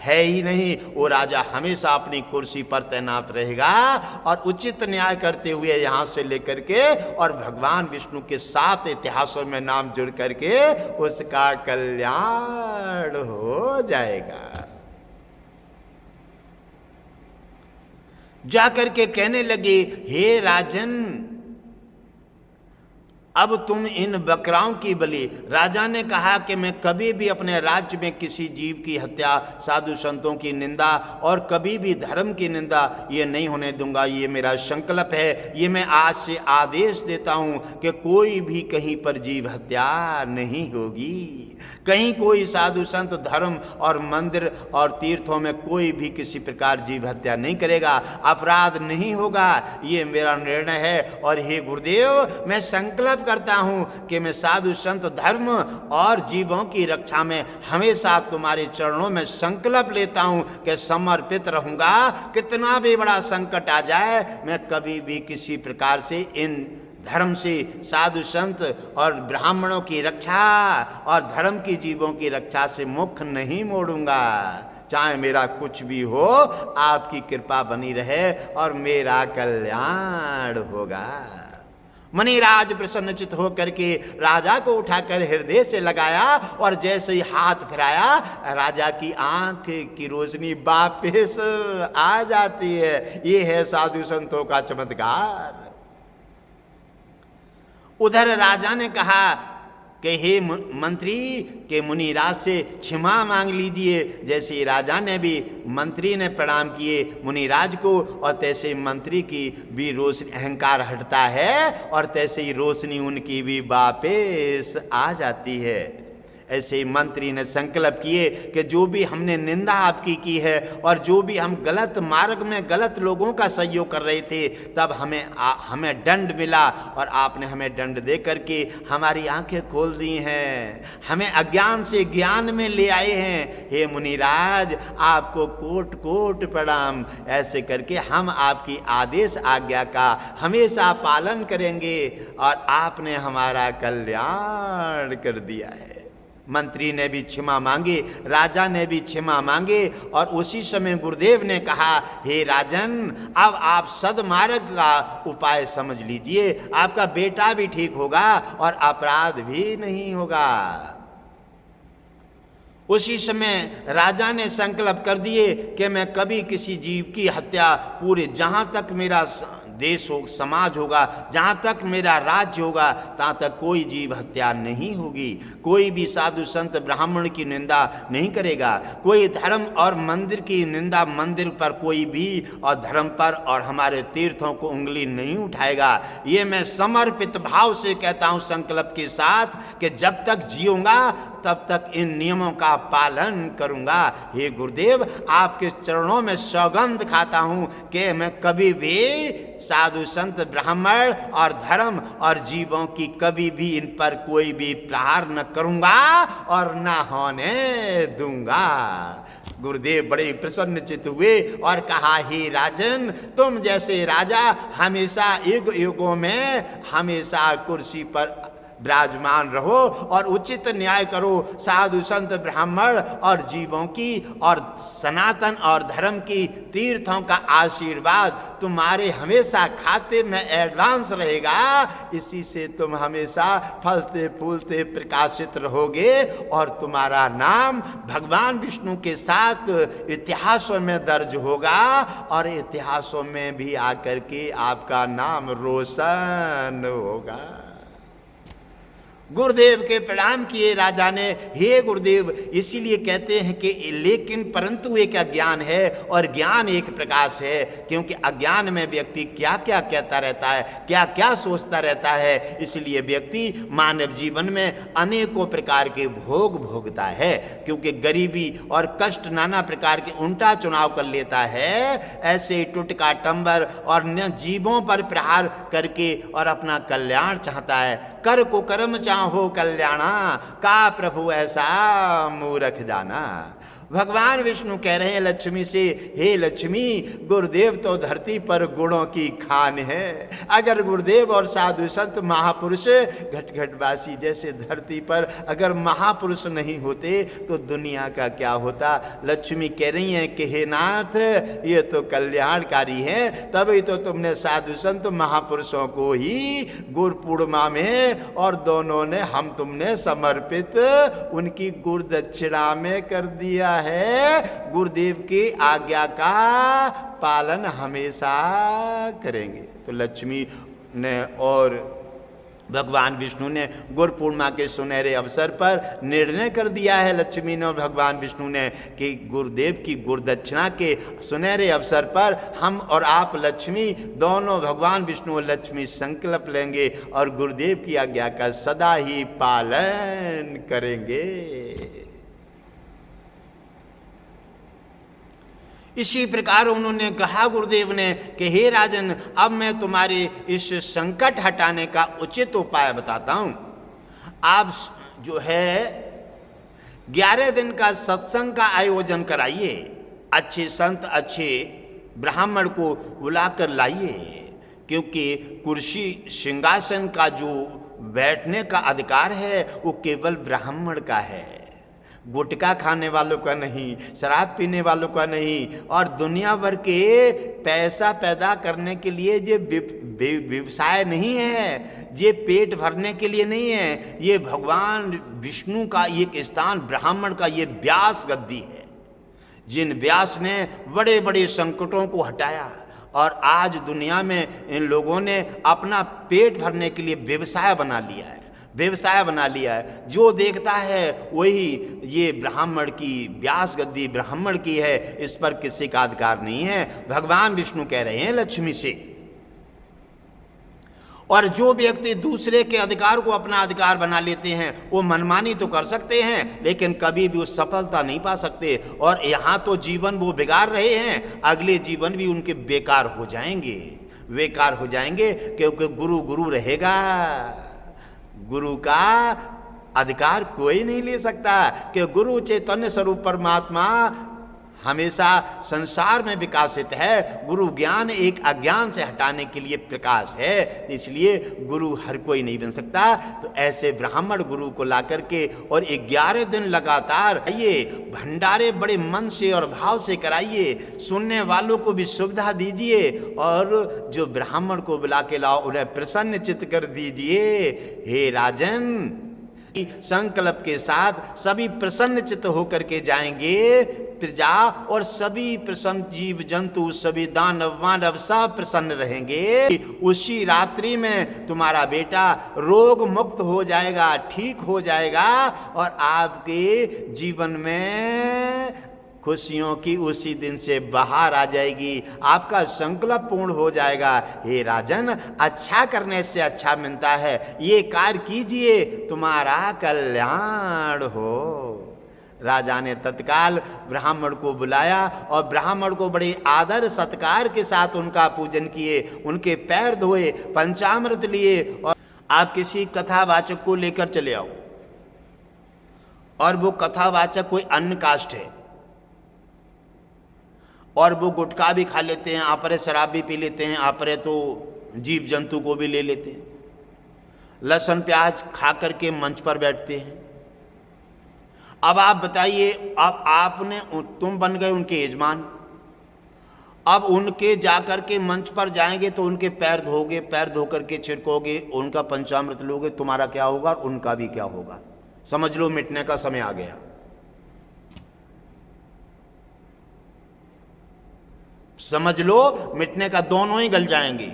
है ही नहीं। वो राजा हमेशा अपनी कुर्सी पर तैनात रहेगा और उचित न्याय करते हुए यहां से लेकर के और भगवान विष्णु के साथ इतिहासों में नाम जुड़ करके उसका कल्याण हो जाएगा। जाकर के कहने लगे, हे राजन, अब तुम इन बकराओं की बलि। राजा ने कहा कि मैं कभी भी अपने राज्य में किसी जीव की हत्या, साधु संतों की निंदा और कभी भी धर्म की निंदा ये नहीं होने दूंगा। ये मेरा संकल्प है। ये मैं आज से आदेश देता हूं कि कोई भी कहीं पर जीव हत्या नहीं होगी। कहीं कोई साधु संत, धर्म और मंदिर और तीर्थों में कोई भी किसी प्रकार जीव हत्या नहीं करेगा, अपराध नहीं होगा। ये मेरा निर्णय है। और हे गुरुदेव, मैं संकल्प करता हूं कि मैं साधु संत, धर्म और जीवों की रक्षा में हमेशा तुम्हारे चरणों में संकल्प लेता हूं कि समर्पित रहूंगा। कितना भी बड़ा संकट आ जाए, मैं कभी भी किसी प्रकार से इन धर्म से, साधु संत और ब्राह्मणों की रक्षा और धर्म की जीवों की रक्षा से मुख नहीं मोड़ूंगा। चाहे मेरा कुछ भी हो, आपकी कृपा बनी रहे और मेरा कल्याण होगा। मुनिराज प्रसन्नचित होकर के राजा को उठाकर हृदय से लगाया और जैसे ही हाथ फिराया, राजा की आंख की रोशनी वापस आ जाती है। ये है साधु संतों का चमत्कार। उधर राजा ने कहा कि हे मंत्री के मुनिराज से क्षमा मांग लीजिए। जैसे राजा ने भी, मंत्री ने प्रणाम किए मुनिराज को और तैसे मंत्री की भी रोशनी, अहंकार हटता है और तैसे ही रोशनी उनकी भी वापस आ जाती है। ऐसे ही मंत्री ने संकल्प किए कि जो भी हमने निंदा आपकी की है और जो भी हम गलत मार्ग में गलत लोगों का सहयोग कर रहे थे, तब हमें दंड मिला और आपने हमें दंड दे करके हमारी आंखें खोल दी हैं, हमें अज्ञान से ज्ञान में ले आए हैं। हे मुनिराज, आपको कोट कोट प्रणाम। ऐसे करके हम आपकी आदेश आज्ञा का हमेशा पालन करेंगे और आपने हमारा कल्याण कर दिया है। मंत्री ने भी क्षमा मांगी, राजा ने भी क्षमा मांगे और उसी समय गुरुदेव ने कहा, हे राजन, अब आप सद्मार्ग का उपाय समझ लीजिए। आपका बेटा भी ठीक होगा और अपराध भी नहीं होगा। उसी समय राजा ने संकल्प कर दिए कि मैं कभी किसी जीव की हत्या, पूरे जहां तक मेरा देश हो, समाज होगा, जहाँ तक मेरा राज्य होगा, तहाँ तक कोई जीव हत्या नहीं होगी, कोई भी साधु संत ब्राह्मण की निंदा नहीं करेगा, कोई धर्म और मंदिर की निंदा, मंदिर पर कोई भी और धर्म पर और हमारे तीर्थों को उंगली नहीं उठाएगा। ये मैं समर्पित भाव से कहता हूँ संकल्प के साथ कि जब तक जीऊंगा तब तक इन नियमों का पालन करूंगा। हे गुरुदेव, आपके चरणों में सौगंध खाता हूं कि मैं कभी भी साधु संत ब्राह्मण और धर्म और जीवों की कभी भी इन पर कोई भी प्रहार न करूंगा और न होने दूंगा। गुरुदेव बड़े प्रसन्नचित्त हुए और कहा, हे राजन, तुम जैसे राजा हमेशा युग युगों में हमेशा कुर्सी पर विराजमान रहो और उचित न्याय करो। साधु संत ब्राह्मण और जीवों की और सनातन और धर्म की तीर्थों का आशीर्वाद तुम्हारे हमेशा खाते में एडवांस रहेगा। इसी से तुम हमेशा फलते फूलते प्रकाशित रहोगे और तुम्हारा नाम भगवान विष्णु के साथ इतिहासों में दर्ज होगा और इतिहासों में भी आकर के आपका नाम रोशन होगा। गुरुदेव के प्रणाम किए राजा ने। हे गुरुदेव, इसीलिए कहते हैं कि लेकिन परंतु एक अज्ञान है और ज्ञान एक प्रकाश है, क्योंकि अज्ञान में व्यक्ति क्या क्या कहता रहता है, क्या क्या सोचता रहता है, इसलिए व्यक्ति मानव जीवन में अनेकों प्रकार के भोग भोगता है, क्योंकि गरीबी और कष्ट नाना प्रकार के उल्टा चुनाव कर लेता है। ऐसे टुटका टंबर और न जीवों पर प्रहार करके और अपना कल्याण चाहता है। कर को कर्म हो कल्याणा, का प्रभु ऐसा मूर्ख जाना। भगवान विष्णु कह रहे हैं लक्ष्मी से, हे लक्ष्मी, गुरुदेव तो धरती पर गुणों की खान है। अगर गुरुदेव और साधु संत महापुरुष घट घटवासी जैसे धरती पर अगर महापुरुष नहीं होते तो दुनिया का क्या होता। लक्ष्मी कह रही हैं कि हे नाथ, ये तो कल्याणकारी है, तभी तो तुमने साधु संत महापुरुषों को ही गुरु पूर्णिमा में और दोनों ने हम तुमने समर्पित उनकी गुरु दक्षिणा में कर दिया है। गुरुदेव की आज्ञा का पालन हमेशा करेंगे। तो लक्ष्मी ने और भगवान विष्णु ने गुरु पूर्णिमा के सुनहरे अवसर पर निर्णय कर दिया है, लक्ष्मी ने और भगवान विष्णु ने, कि गुरुदेव की गुरुदक्षिणा के सुनहरे अवसर पर हम और आप लक्ष्मी दोनों, भगवान विष्णु और लक्ष्मी संकल्प लेंगे और गुरुदेव की आज्ञा का सदा ही पालन करेंगे। इसी प्रकार उन्होंने कहा गुरुदेव ने कि हे राजन, अब मैं तुम्हारे इस संकट हटाने का उचित उपाय बताता हूं। आप जो है 11 दिन का सत्संग का आयोजन कराइए, अच्छे संत अच्छे ब्राह्मण को बुलाकर लाइए, क्योंकि कुर्सी सिंहासन का जो बैठने का अधिकार है वो केवल ब्राह्मण का है, गुटखा खाने वालों का नहीं, शराब पीने वालों का नहीं, और दुनिया भर के पैसा पैदा करने के लिए ये व्यवसाय नहीं है, ये पेट भरने के लिए नहीं है। ये भगवान विष्णु का एक स्थान, ब्राह्मण का ये व्यास गद्दी है, जिन व्यास ने बड़े बड़े संकटों को हटाया और आज दुनिया में इन लोगों ने अपना पेट भरने के लिए व्यवसाय बना लिया है, व्यवसाय बना लिया है। जो देखता है वही ये ब्राह्मण की व्यास गद्दी ब्राह्मण की है, इस पर किसी का अधिकार नहीं है। भगवान विष्णु कह रहे हैं लक्ष्मी से, और जो व्यक्ति दूसरे के अधिकार को अपना अधिकार बना लेते हैं वो मनमानी तो कर सकते हैं, लेकिन कभी भी वो सफलता नहीं पा सकते, और यहाँ तो जीवन वो बिगाड़ रहे हैं, अगले जीवन भी उनके बेकार हो जाएंगे, बेकार हो जाएंगे, क्योंकि गुरु गुरु रहेगा। गुरु का अधिकार कोई नहीं ले सकता, कि गुरु चैतन्य स्वरूप परमात्मा हमेशा संसार में विकासित है। गुरु ज्ञान एक अज्ञान से हटाने के लिए प्रकाश है, इसलिए गुरु हर कोई नहीं बन सकता। तो ऐसे ब्राह्मण गुरु को ला करके और 11 दिन लगातार आइए, भंडारे बड़े मन से और भाव से कराइए, सुनने वालों को भी सुविधा दीजिए, और जो ब्राह्मण को बुला के लाओ उन्हें प्रसन्न चित्त कर दीजिए। हे राजन, संकल्प के साथ सभी प्रसन्न चित्त होकर के जाएंगे। प्रजा और सभी प्रसन्न जीव जंतु, सभी दानव मानव सब प्रसन्न रहेंगे। उसी रात्रि में तुम्हारा बेटा रोग मुक्त हो जाएगा, ठीक हो जाएगा और आपके जीवन में खुशियों की उसी दिन से बाहर आ जाएगी। आपका संकल्प पूर्ण हो जाएगा। हे राजन, अच्छा करने से अच्छा मिलता है, ये कार्य कीजिए, तुम्हारा कल्याण हो। राजा ने तत्काल ब्राह्मण को बुलाया और ब्राह्मण को बड़े आदर सत्कार के साथ उनका पूजन किए, उनके पैर धोए, पंचामृत लिए। और आप किसी कथावाचक को लेकर चले आओ और वो कथावाचक कोई अन्य कास्ट है और वो गुटखा भी खा लेते हैं, आपरे शराब भी पी लेते हैं, आपरे तो जीव जंतु को भी ले लेते हैं, लहसुन प्याज खा करके मंच पर बैठते हैं। अब आप बताइए, अब आपने, तुम बन गए उनके यजमान, अब उनके जाकर के मंच पर जाएंगे तो उनके पैर धोगे, पैर धो करके छिड़कोगे, उनका पंचामृत लोगे, तुम्हारा क्या होगा और उनका भी क्या होगा। समझ लो मिटने का समय आ गया। समझ लो मिटने का, दोनों ही गल जाएंगे,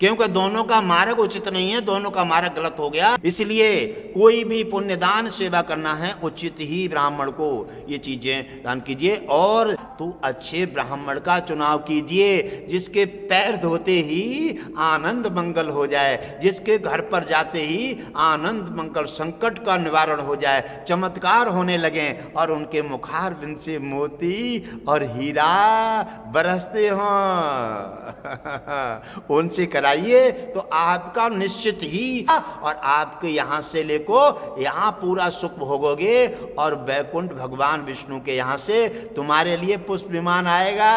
क्योंकि दोनों का मार्ग उचित नहीं है, दोनों का मार्ग गलत हो गया। इसलिए कोई भी पुण्यदान सेवा करना है उचित ही ब्राह्मण को ये चीजें दान कीजिए। और तो अच्छे ब्राह्मण का चुनाव कीजिए जिसके पैर धोते ही आनंद मंगल हो जाए, जिसके घर पर जाते ही आनंद मंगल, संकट का निवारण हो जाए, चमत्कार होने लगे और उनके मुखारबिंद से मोती और हीरा बरसते हों। उनसे आइए तो आपका निश्चित ही, और आपके यहां से लेको यहां पूरा सुख भोगोगे और वैकुंठ भगवान विष्णु के यहां से तुम्हारे लिए पुष्प विमान आएगा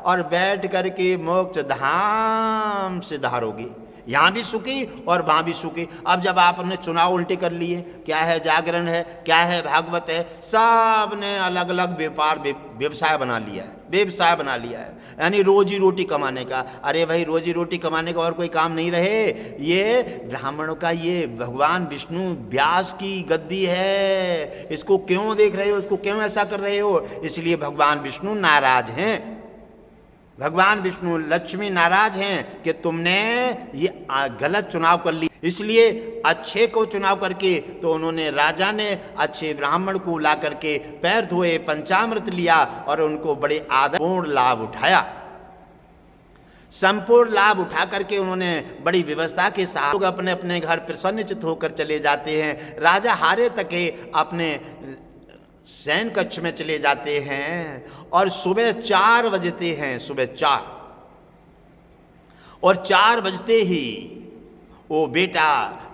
और बैठ करके मोक्ष धाम से धारोगे। यहां भी सुखी और वहां भी सुखी। अब जब आपने चुनाव उल्टे कर लिए, क्या है जागरण है, क्या है भागवत है, सब ने अलग अलग व्यापार व्यवसाय बना लिया है, व्यवसाय बना लिया है, यानी रोजी रोटी कमाने का। अरे भाई, रोजी रोटी कमाने का और कोई काम नहीं रहे। ये ब्राह्मणों का, ये भगवान विष्णु व्यास की गद्दी है, इसको क्यों देख रहे हो, इसको क्यों ऐसा कर रहे हो। इसलिए भगवान विष्णु नाराज हैं, भगवान विष्णु लक्ष्मी नाराज हैं कि तुमने ये गलत चुनाव कर ली। इसलिए अच्छे को चुनाव करके तो उन्होंने, राजा ने अच्छे ब्राह्मण को ला करके पैर धोए, पंचामृत लिया और उनको बड़े आदरपूर्ण लाभ उठाया। संपूर्ण लाभ उठा करके उन्होंने बड़ी व्यवस्था के साथ लोग अपने अपने घर प्रसन्नचित्त होकर चले जाते हैं। राजा हारे तके अपने शयन कक्ष में चले जाते हैं और सुबह 4 बजते हैं, सुबह 4, और 4 बजते ही वो बेटा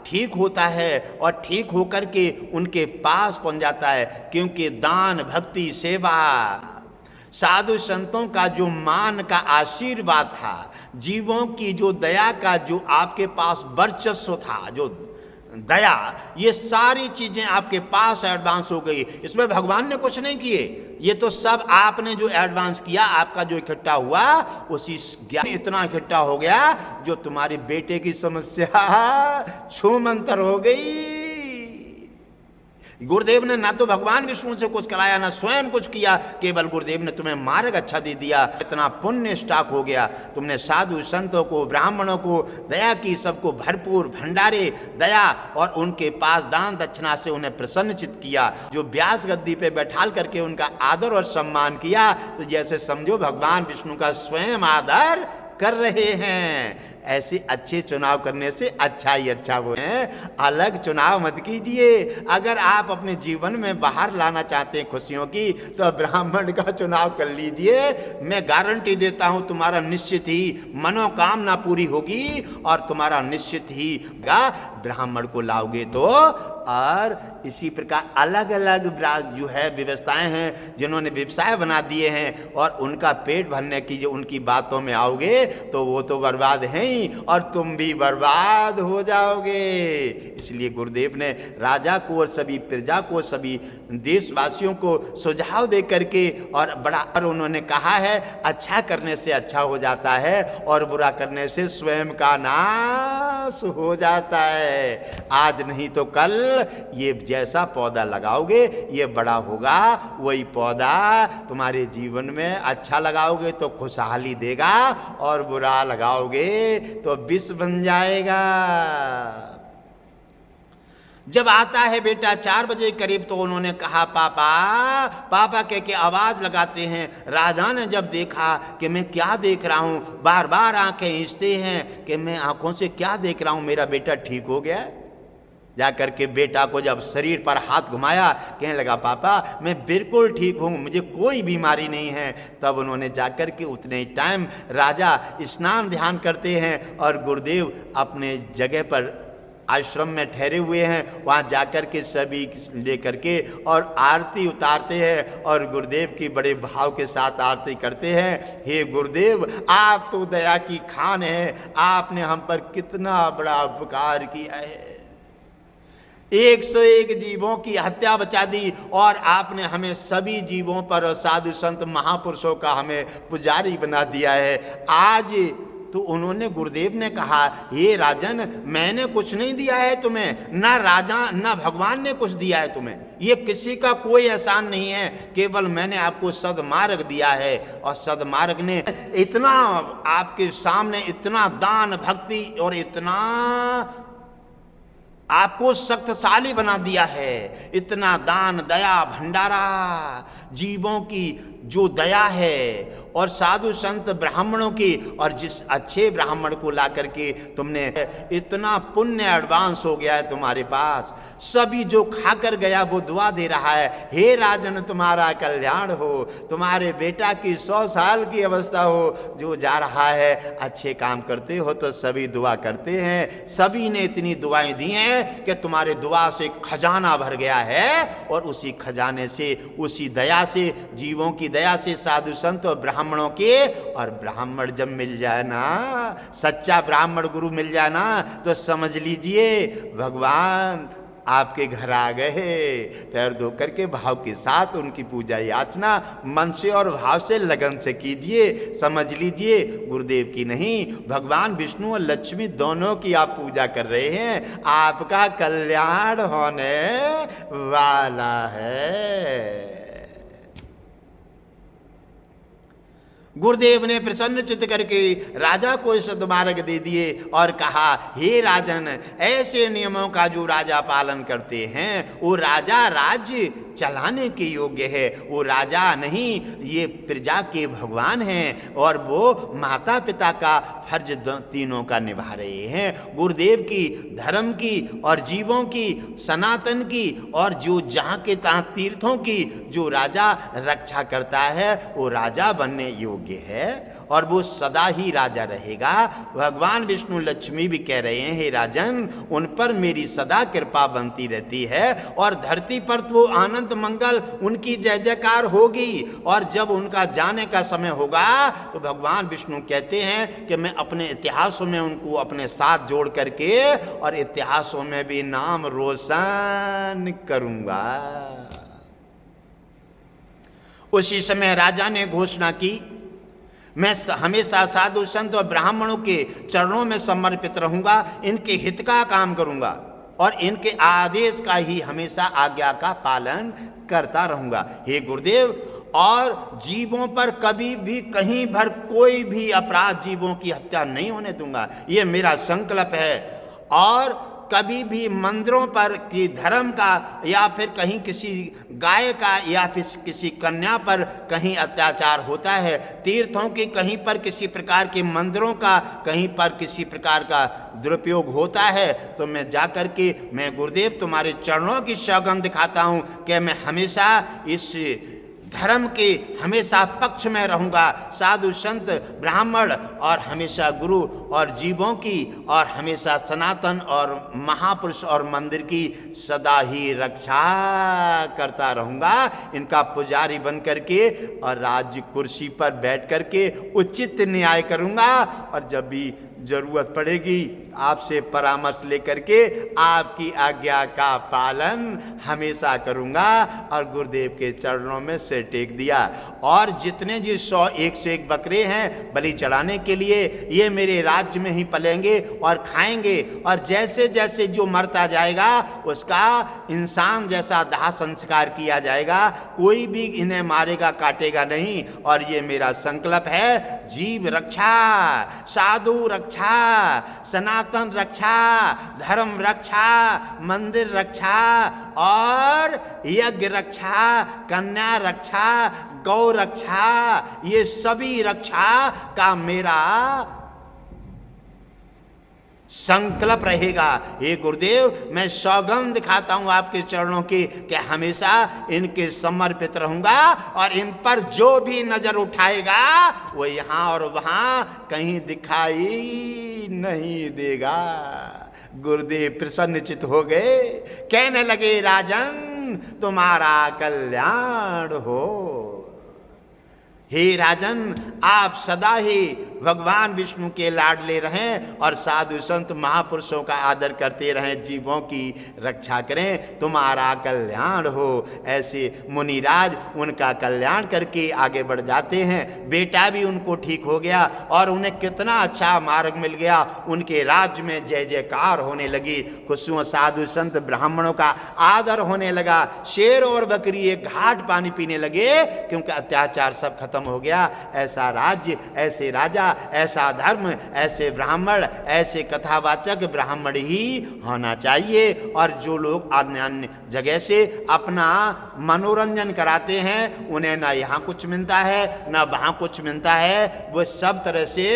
ठीक होता है और ठीक होकर के उनके पास पहुंच जाता है। क्योंकि दान, भक्ति, सेवा, साधु संतों का जो मान का आशीर्वाद था, जीवों की जो दया का जो आपके पास वर्चस्व था, जो दया, ये सारी चीजें आपके पास एडवांस हो गई। इसमें भगवान ने कुछ नहीं किए, ये तो सब आपने जो एडवांस किया, आपका जो इकट्ठा हुआ, उसी ज्ञान इतना इकट्ठा हो गया जो तुम्हारे बेटे की समस्या छूमंतर हो गई। गुरुदेव ने ना तो भगवान विष्णु से कुछ कराया, ना स्वयं कुछ किया, केवल गुरुदेव ने तुम्हें मार्ग अच्छा दे दिया। इतना पुण्य स्टॉक हो गया, तुमने साधु संतों को, ब्राह्मणों को दया की, सबको भरपूर भंडारे दया और उनके पास दान दक्षिणा से उन्हें प्रसन्नचित किया। जो व्यास गद्दी पे बैठाल करके उनका आदर और सम्मान किया, तो जैसे समझो भगवान विष्णु का स्वयं आदर कर रहे हैं। ऐसे अच्छे चुनाव करने से अच्छा ही अच्छा वो है। अलग चुनाव मत कीजिए। अगर आप अपने जीवन में बाहर लाना चाहते हैं खुशियों की, तो ब्राह्मण का चुनाव कर लीजिए। मैं गारंटी देता हूं तुम्हारा निश्चित ही मनोकामना पूरी होगी और तुम्हारा निश्चित ही ब्राह्मण को लाओगे तो। और इसी प्रकार अलग अलग जो है व्यवस्थाएं हैं जिन्होंने व्यवसाय बना दिए हैं, और उनका पेट भरने की जो उनकी बातों में आओगे तो वो तो बर्बाद हैं ही, और तुम भी बर्बाद हो जाओगे। इसलिए गुरुदेव ने राजा को और सभी प्रजा को, सभी देशवासियों को सुझाव दे करके और बड़ा उन्होंने कहा है, अच्छा करने से अच्छा हो जाता है और बुरा करने से स्वयं का नाश नाश हो जाता है। आज नहीं तो कल ये जैसा पौधा लगाओगे ये बड़ा होगा, वही पौधा तुम्हारे जीवन में अच्छा लगाओगे तो खुशहाली देगा और बुरा लगाओगे तो विष बन जाएगा। जब आता है बेटा 4 बजे करीब तो उन्होंने कहा पापा पापा कह के आवाज लगाते हैं। राजा ने जब देखा कि मैं क्या देख रहा हूं, बार बार आंखें खींचते हैं कि मैं आंखों से क्या देख रहा हूं, मेरा बेटा ठीक हो गया। जाकर के बेटा को जब शरीर पर हाथ घुमाया, कहने लगा पापा मैं बिल्कुल ठीक हूँ, मुझे कोई बीमारी नहीं है। तब उन्होंने जाकर के उतने ही टाइम राजा स्नान ध्यान करते हैं और गुरुदेव अपने जगह पर आश्रम में ठहरे हुए हैं, वहाँ जाकर के सभी लेकर के और आरती उतारते हैं और गुरुदेव की बड़े भाव के साथ आरती करते हैं। हे गुरुदेव आप तो दया की खान हैं, आपने हम पर कितना बड़ा उपकार किया है, 101 जीवों की हत्या बचा दी और आपने हमें सभी जीवों पर साधु संत महापुरुषों का हमें पुजारी बना दिया है आज। तो उन्होंने गुरुदेव ने कहा हे राजन मैंने कुछ नहीं दिया है तुम्हें, ना राजा ना भगवान ने कुछ दिया है तुम्हें, ये किसी का कोई एहसान नहीं है, केवल मैंने आपको सदमार्ग दिया है। और सदमार्ग ने इतना आपके सामने इतना दान भक्ति और इतना आपको शक्तिशाली बना दिया है, इतना दान दया भंडारा, जीवों की जो दया है और साधु संत ब्राह्मणों की, और जिस अच्छे ब्राह्मण को ला करके तुमने, इतना पुण्य एडवांस हो गया है तुम्हारे पास। सभी जो खाकर गया वो दुआ दे रहा है, हे राजन तुम्हारा कल्याण हो, तुम्हारे बेटा की 100 साल की अवस्था हो, जो जा रहा है अच्छे काम करते हो तो सभी दुआ करते हैं। सभी ने इतनी दुआएं दी हैं कि तुम्हारे दुआ से खजाना भर गया है और उसी खजाने से उसी दया से जीवों की दया से साधु संत और ब्राह्मणों के, और ब्राह्मण जब मिल जाए ना, सच्चा ब्राह्मण गुरु मिल जाए ना, तो समझ लीजिए भगवान आपके घर आ गए। पैर धो करके भाव के साथ उनकी पूजा याचना मन से और भाव से लगन से कीजिए। समझ लीजिए गुरुदेव की नहीं, भगवान विष्णु और लक्ष्मी दोनों की आप पूजा कर रहे हैं, आपका कल्याण होने वाला है। गुरुदेव ने प्रसन्न चित्त करके राजा को सदमार्ग दे दिए और कहा हे राजन ऐसे नियमों का जो राजा पालन करते हैं वो राजा राज्य चलाने के योग्य है, वो राजा नहीं, ये प्रजा के भगवान हैं और वो माता पिता का फर्ज तीनों का निभा रहे हैं। गुरुदेव की, धर्म की और जीवों की, सनातन की और जो जहाँ के तहाँ तीर्थों की जो राजा रक्षा करता है वो राजा बनने योग्य है और वो सदा ही राजा रहेगा। भगवान विष्णु लक्ष्मी भी कह रहे हैं हे राजन उन पर मेरी सदा कृपा बनती रहती है और धरती पर तो आनंद मंगल उनकी जय जयकार होगी, और जब उनका जाने का समय होगा तो भगवान विष्णु कहते हैं कि मैं अपने इतिहासों में उनको अपने साथ जोड़ करके और इतिहासों में भी नाम रोशन करूंगा। उसी समय राजा ने घोषणा की मैं हमेशा साधु संत और ब्राह्मणों के चरणों में समर्पित रहूंगा, इनके हित का काम करूंगा और इनके आदेश का ही हमेशा आज्ञा का पालन करता रहूंगा। हे गुरुदेव, और जीवों पर कभी भी कहीं भर कोई भी अपराध, जीवों की हत्या नहीं होने दूंगा, ये मेरा संकल्प है। और कभी भी मंदिरों पर कि धर्म का या फिर कहीं किसी गाय का या फिर किसी कन्या पर कहीं अत्याचार होता है, तीर्थों की कहीं पर किसी प्रकार के मंदिरों का कहीं पर किसी प्रकार का दुरुपयोग होता है, तो मैं जाकर के मैं गुरुदेव तुम्हारे चरणों की सौगंध दिखाता हूँ कि मैं हमेशा इस धर्म के हमेशा पक्ष में रहूंगा, साधु संत ब्राह्मण और हमेशा गुरु और जीवों की और हमेशा सनातन और महापुरुष और मंदिर की सदा ही रक्षा करता रहूंगा, इनका पुजारी बन करके और राज्य कुर्सी पर बैठ करके उचित न्याय करूंगा और जब भी जरूरत पड़ेगी आपसे परामर्श लेकर के आपकी आज्ञा का पालन हमेशा करूंगा और गुरुदेव के चरणों में से सिर टेक दिया। और जितने जी 101 बकरे हैं बलि चढ़ाने के लिए, ये मेरे राज्य में ही पलेंगे और खाएंगे, और जैसे जैसे जो मरता जाएगा उसका इंसान जैसा दाह संस्कार किया जाएगा, कोई भी इन्हें मारेगा काटेगा नहीं। और ये मेरा संकल्प है, जीव रक्षा, साधु रक्षा, सनातन रक्षा, धर्म रक्षा, मंदिर रक्षा और यज्ञ रक्षा, कन्या रक्षा, गौ रक्षा, ये सभी रक्षा का मेरा संकल्प रहेगा। हे गुरुदेव, मैं सौगंध दिखाता हूं आपके चरणों की कि हमेशा इनके समर्पित रहूंगा, और इन पर जो भी नजर उठाएगा वो यहां और वहां कहीं दिखाई नहीं देगा। गुरुदेव प्रसन्नचित हो गए, कहने लगे, राजन तुम्हारा कल्याण हो। हे राजन, आप सदा ही भगवान विष्णु के लाडले रहें और साधु संत महापुरुषों का आदर करते रहें, जीवों की रक्षा करें, तुम्हारा कल्याण हो। ऐसे मुनिराज उनका कल्याण करके आगे बढ़ जाते हैं। बेटा भी उनको ठीक हो गया और उन्हें कितना अच्छा मार्ग मिल गया, उनके राज्य में जय जयकार होने लगी, खुशियों साधु संत ब्राह्मणों का आदर होने लगा। शेर और बकरी एक घाट पानी पीने लगे, क्योंकि अत्याचार सब खत्म हो गया। ऐसा राज्य, ऐसे राजा, ऐसा धर्म, ऐसे ब्राह्मण, ऐसे कथावाचक ब्राह्मण ही होना चाहिए। और जो लोग अन्य अन्य जगह से अपना मनोरंजन कराते हैं, उन्हें ना यहाँ कुछ मिलता है ना वहाँ कुछ मिलता है, वो सब तरह से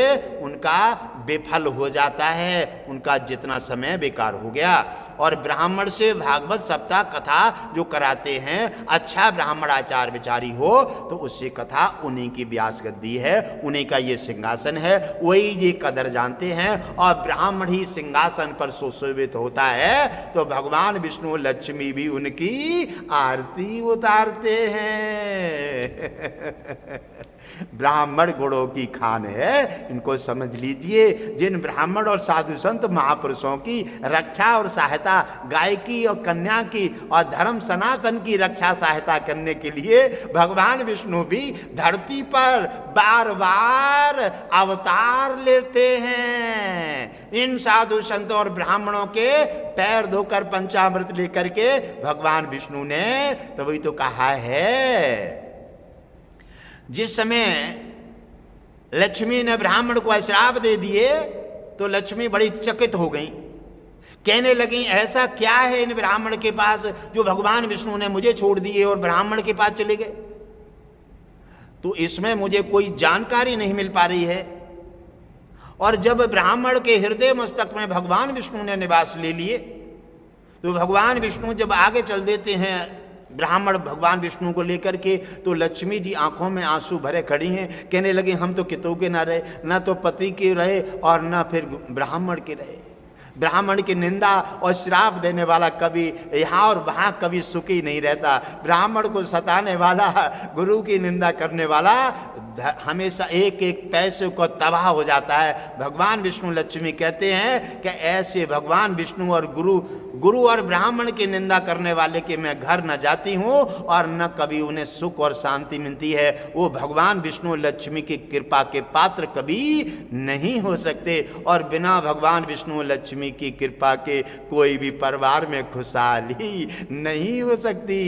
उनका विफल हो जाता है, उनका जितना समय बेकार हो गया। और ब्राह्मण से भागवत सप्ताह कथा जो कराते हैं, अच्छा ब्राह्मण आचार विचारी हो तो उससे कथा उन्हीं की व्यास गद्दी है, उन्हीं का ये सिंहासन है, वही ये कदर जानते हैं। और ब्राह्मण ही सिंहासन पर सुशोभित होता है तो भगवान विष्णु लक्ष्मी भी उनकी आरती उतारते हैं। ब्राह्मण गुणों की खान है, इनको समझ लीजिए। जिन ब्राह्मण और साधु संत महापुरुषों की रक्षा और सहायता, गायकी और कन्या की और धर्म सनातन की रक्षा सहायता करने के लिए भगवान विष्णु भी धरती पर बार बार अवतार लेते हैं। इन साधु संतों और ब्राह्मणों के पैर धोकर पंचामृत लेकर के भगवान विष्णु ने तो वही तो कहा है, जिस समय लक्ष्मी ने ब्राह्मण को श्राप दे दिए तो लक्ष्मी बड़ी चकित हो गई, कहने लगी, ऐसा क्या है इन ब्राह्मण के पास जो भगवान विष्णु ने मुझे छोड़ दिए और ब्राह्मण के पास चले गए। तो इसमें मुझे कोई जानकारी नहीं मिल पा रही है। और जब ब्राह्मण के हृदय मस्तक में भगवान विष्णु ने निवास ले लिए तो भगवान विष्णु जब आगे चल देते हैं ब्राह्मण भगवान विष्णु को लेकर के, तो लक्ष्मी जी आंखों में आंसू भरे खड़ी हैं, कहने लगे, हम तो कितों के ना रहे, ना तो पति के रहे और ना फिर ब्राह्मण के रहे। ब्राह्मण की निंदा और श्राप देने वाला कभी यहाँ और वहाँ कभी सुखी नहीं रहता। ब्राह्मण को सताने वाला, गुरु की निंदा करने वाला हमेशा एक एक पैसे को तबाह हो जाता है। भगवान विष्णु लक्ष्मी कहते हैं कि ऐसे भगवान विष्णु और गुरु और ब्राह्मण की निंदा करने वाले के मैं घर न जाती हूँ और न कभी उन्हें सुख और शांति मिलती है। वो भगवान विष्णु लक्ष्मी की कृपा के पात्र कभी नहीं हो सकते, और बिना भगवान विष्णु लक्ष्मी की कृपा के कोई भी परिवार में खुशहाली नहीं हो सकती।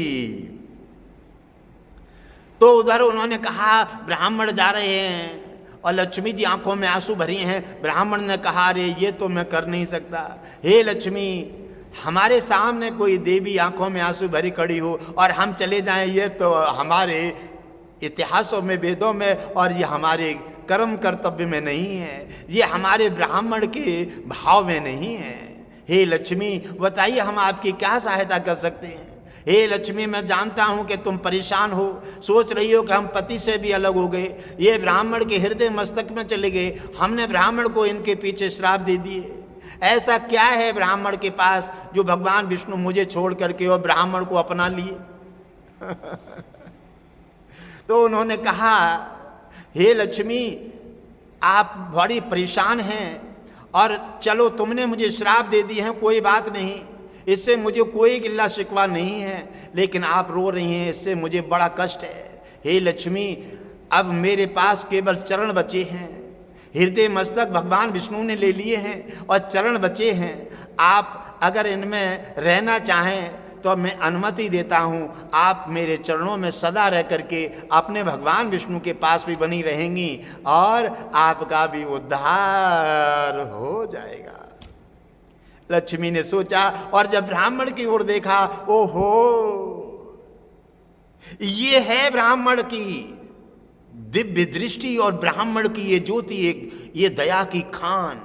तो उधर उन्होंने कहा, ब्राह्मण जा रहे हैं और लक्ष्मी जी आंखों में आंसू भरी हैं। ब्राह्मण ने कहा, अरे ये तो मैं कर नहीं सकता। हे लक्ष्मी, हमारे सामने कोई देवी आंखों में आंसू भरी खड़ी हो और हम चले जाएं, ये तो हमारे इतिहासों में, वेदों में और ये हमारे कर्म कर्तव्य में नहीं है, ये हमारे ब्राह्मण के भाव में नहीं है। हे लक्ष्मी, बताइए हम आपकी क्या सहायता कर सकते हैं। हे लक्ष्मी, मैं जानता हूं कि तुम परेशान हो, सोच रही हो कि हम पति से भी अलग हो गए, ये ब्राह्मण के हृदय मस्तक में चले गए, हमने ब्राह्मण को इनके पीछे श्राप दे दिए। ऐसा क्या है ब्राह्मण के पास जो भगवान विष्णु मुझे छोड़ करके और ब्राह्मण को अपना लिए। तो उन्होंने कहा, हे लक्ष्मी, आप बड़ी परेशान हैं और चलो तुमने मुझे श्राप दे दिए हैं, कोई बात नहीं, इससे मुझे कोई गिल्ला शिकवा नहीं है, लेकिन आप रो रही हैं, इससे मुझे बड़ा कष्ट है। हे लक्ष्मी, अब मेरे पास केवल चरण बचे हैं। हृदय मस्तक भगवान विष्णु ने ले लिए हैं और चरण बचे हैं। आप अगर इनमें रहना चाहें तो मैं अनुमति देता हूँ, आप मेरे चरणों में सदा रह करके अपने भगवान विष्णु के पास भी बनी रहेंगी और आपका भी उद्धार हो जाएगा। लक्ष्मी ने सोचा और जब ब्राह्मण की ओर देखा, ओहो, ये है ब्राह्मण की दिव्य दृष्टि और ब्राह्मण की ये ज्योति, एक ये दया की खान।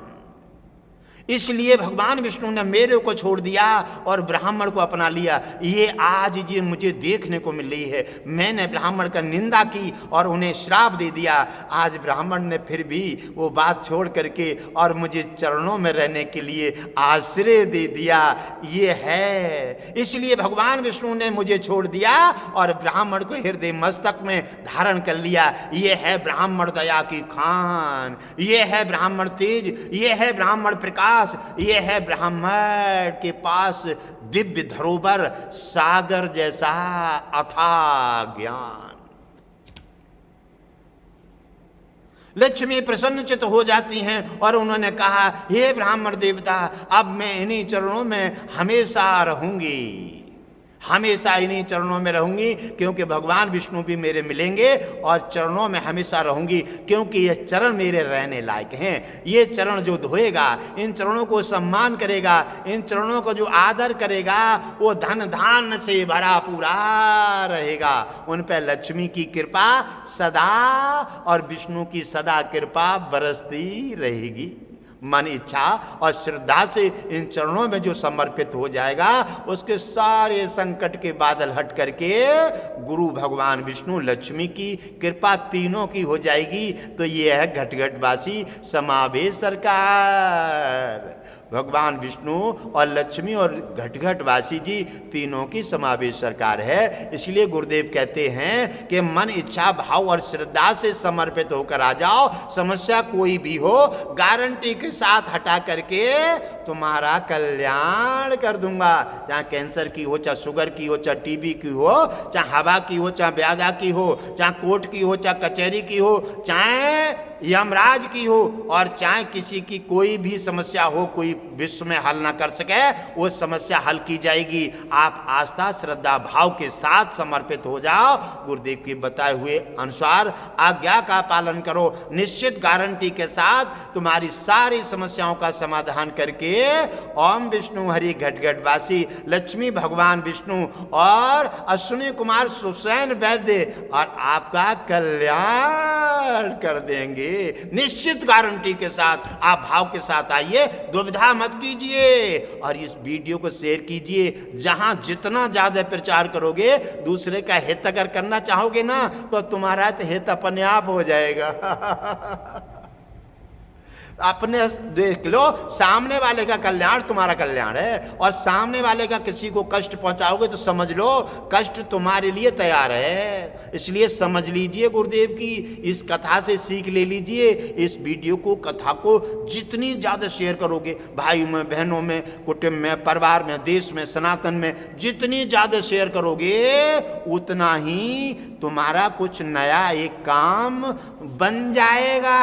इसलिए भगवान विष्णु ने मेरे को छोड़ दिया और ब्राह्मण को अपना लिया। ये आज ये मुझे देखने को मिल रही है। मैंने ब्राह्मण का निंदा की और उन्हें श्राप दे दिया। आज ब्राह्मण ने फिर भी वो बात छोड़ करके और मुझे चरणों में रहने के लिए आश्रय दे दिया। ये है, इसलिए भगवान विष्णु ने मुझे छोड़ दिया और ब्राह्मण को हृदय मस्तक में धारण कर लिया। ये है ब्राह्मण दया की खान, ये है ब्राह्मण तेज, ये है ब्राह्मण प्रकाश, ये है ब्राह्मण के पास दिव्य धरोहर, सागर जैसा अथाह ज्ञान। लक्ष्मी प्रसन्नचित हो जाती हैं और उन्होंने कहा, हे ब्राह्मण देवता, अब मैं इन्हीं चरणों में हमेशा रहूंगी, हमेशा इन्हीं चरणों में रहूंगी, क्योंकि भगवान विष्णु भी मेरे मिलेंगे और चरणों में हमेशा रहूंगी, क्योंकि ये चरण मेरे रहने लायक हैं। ये चरण जो धोएगा, इन चरणों को सम्मान करेगा, इन चरणों को जो आदर करेगा, वो धन धान से भरा पूरा रहेगा। उन पर लक्ष्मी की कृपा सदा और विष्णु की सदा कृपा बरसती रहेगी। मन इच्छा और श्रद्धा से इन चरणों में जो समर्पित हो जाएगा, उसके सारे संकट के बादल हट करके गुरु भगवान विष्णु लक्ष्मी की कृपा तीनों की हो जाएगी। तो ये है घटघटवासी समावेश सरकार। भगवान विष्णु और लक्ष्मी और घटघटवासी जी तीनों की समावेश सरकार है। इसलिए गुरुदेव कहते हैं कि मन इच्छा भाव और श्रद्धा से समर्पित होकर आ जाओ, समस्या कोई भी हो गारंटी के साथ हटा करके तुम्हारा कल्याण कर दूंगा। चाहे कैंसर की हो, चाहे शुगर की हो, चाहे टीबी की हो, चाहे हवा की हो, चाहे ब्यादा की हो, चाहे कोर्ट की हो, चाहे कचहरी की हो, चाहे यमराज की हो, और चाहे किसी की कोई भी समस्या हो, कोई विश्व में हल ना कर सके, वो समस्या हल की जाएगी। आप आस्था श्रद्धा भाव के साथ समर्पित हो जाओ। गुरुदेव के बताए हुए अनुसार आज्ञा का पालन करो, निश्चित गारंटी के साथ तुम्हारी सारी समस्याओं का समाधान करके ओम विष्णु हरि घटघटवासी लक्ष्मी भगवान विष्णु और अश्विनी कुमार सुसैन वैद्य और आपका कल्याण कर देंगे। निश्चित गारंटी के साथ आप भाव के साथ आइए, दुविधा मत कीजिए और इस वीडियो को शेयर कीजिए। जहां जितना ज्यादा प्रचार करोगे, दूसरे का हित अगर करना चाहोगे ना, तो तुम्हारा तो हित अपने आप हो जाएगा। अपने देख लो, सामने वाले का कल्याण तुम्हारा कल्याण है, और सामने वाले का किसी को कष्ट पहुंचाओगे तो समझ लो कष्ट तुम्हारे लिए तैयार है। इसलिए समझ लीजिए, गुरुदेव की इस कथा से सीख ले लीजिए। इस वीडियो को, कथा को जितनी ज़्यादा शेयर करोगे, भाइयों में, बहनों में, कुटुंब में, परिवार में, देश में, सनातन में, जितनी ज़्यादा शेयर करोगे उतना ही तुम्हारा कुछ नया एक काम बन जाएगा।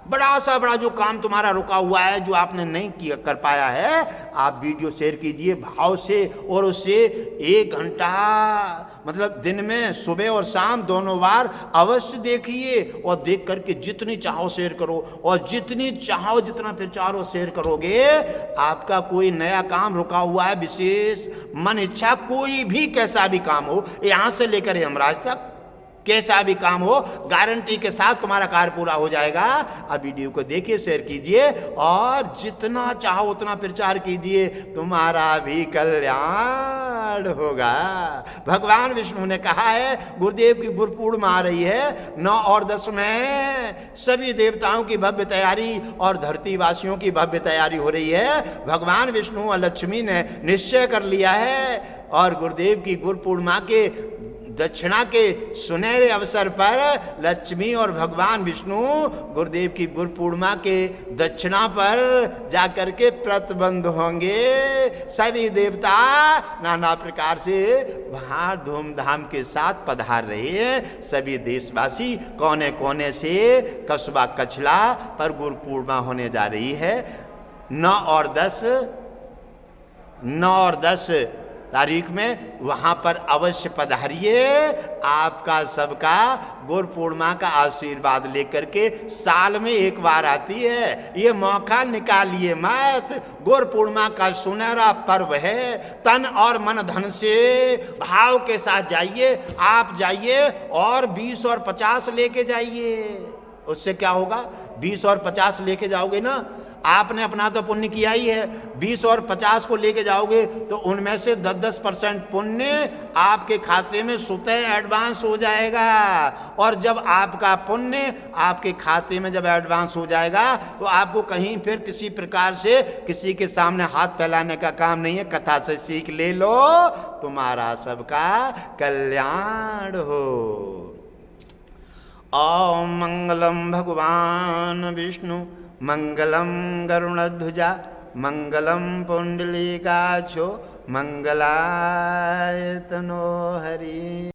बड़ा सा बड़ा जो काम तुम्हारा रुका हुआ है, जो आपने नहीं किया कर पाया है, आप वीडियो शेयर कीजिए भाव से, और उससे 1 घंटा मतलब दिन में सुबह और शाम दोनों बार अवश्य देखिए, और देख करके जितनी चाहो शेयर करो, और जितनी चाहो जितना प्रचार शेयर करोगे, आपका कोई नया काम रुका हुआ है विशेष मन इच्छा, कोई भी कैसा भी काम हो, यहाँ से लेकर यमराज तक कैसा भी काम हो, गारंटी के साथ तुम्हारा कार्य पूरा हो जाएगा। अब वीडियो को देखिए, शेयर कीजिए और जितना चाहो उतना प्रचार कीजिए, तुम्हारा भी कल्याण होगा। भगवान विष्णु ने कहा है, गुरुदेव की गुरुपूर्णिमा आ रही है 9 और 10 में, सभी देवताओं की भव्य तैयारी और धरती वासियों की भव्य तैयारी हो रही है। भगवान विष्णु और लक्ष्मी ने निश्चय कर लिया है और गुरुदेव की गुरुपूर्णिमा के दक्षिणा के सुनहरे अवसर पर लक्ष्मी और भगवान विष्णु गुरुदेव की गुरु पूर्णिमा के दक्षिणा पर जाकर के प्रतिबंध होंगे। सभी देवता नाना प्रकार से वहाँ धूमधाम के साथ पधार रहे हैं। सभी देशवासी कोने कोने से कस्बा कछला पर गुरु पूर्णिमा होने जा रही है। 9 और 10 तारीख में वहाँ पर अवश्य पधारिए। आपका सबका गुरु पूर्णिमा का आशीर्वाद लेकर के साल में एक बार आती है, ये मौका निकालिए मत। गुरु पूर्णिमा का सुनहरा पर्व है। तन और मन धन से भाव के साथ जाइए। आप जाइए और 20 और 50 लेके जाइए। उससे क्या होगा, 20 और 50 लेके जाओगे ना, आपने अपना तो पुण्य किया ही है, 20 और 50 को लेके जाओगे तो उनमें से 10% पुण्य आपके खाते में स्वतः एडवांस हो जाएगा। और जब आपका पुण्य आपके खाते में जब एडवांस हो जाएगा तो आपको कहीं फिर किसी प्रकार से किसी के सामने हाथ फैलाने का काम नहीं है। कथा से सीख ले लो, तुम्हारा सबका कल्याण हो। ओम मंगलम भगवान विष्णु मंगलम गरुणध्वजा मंगलम पुंडलीकाक्षो मंगलाय तनो हरि।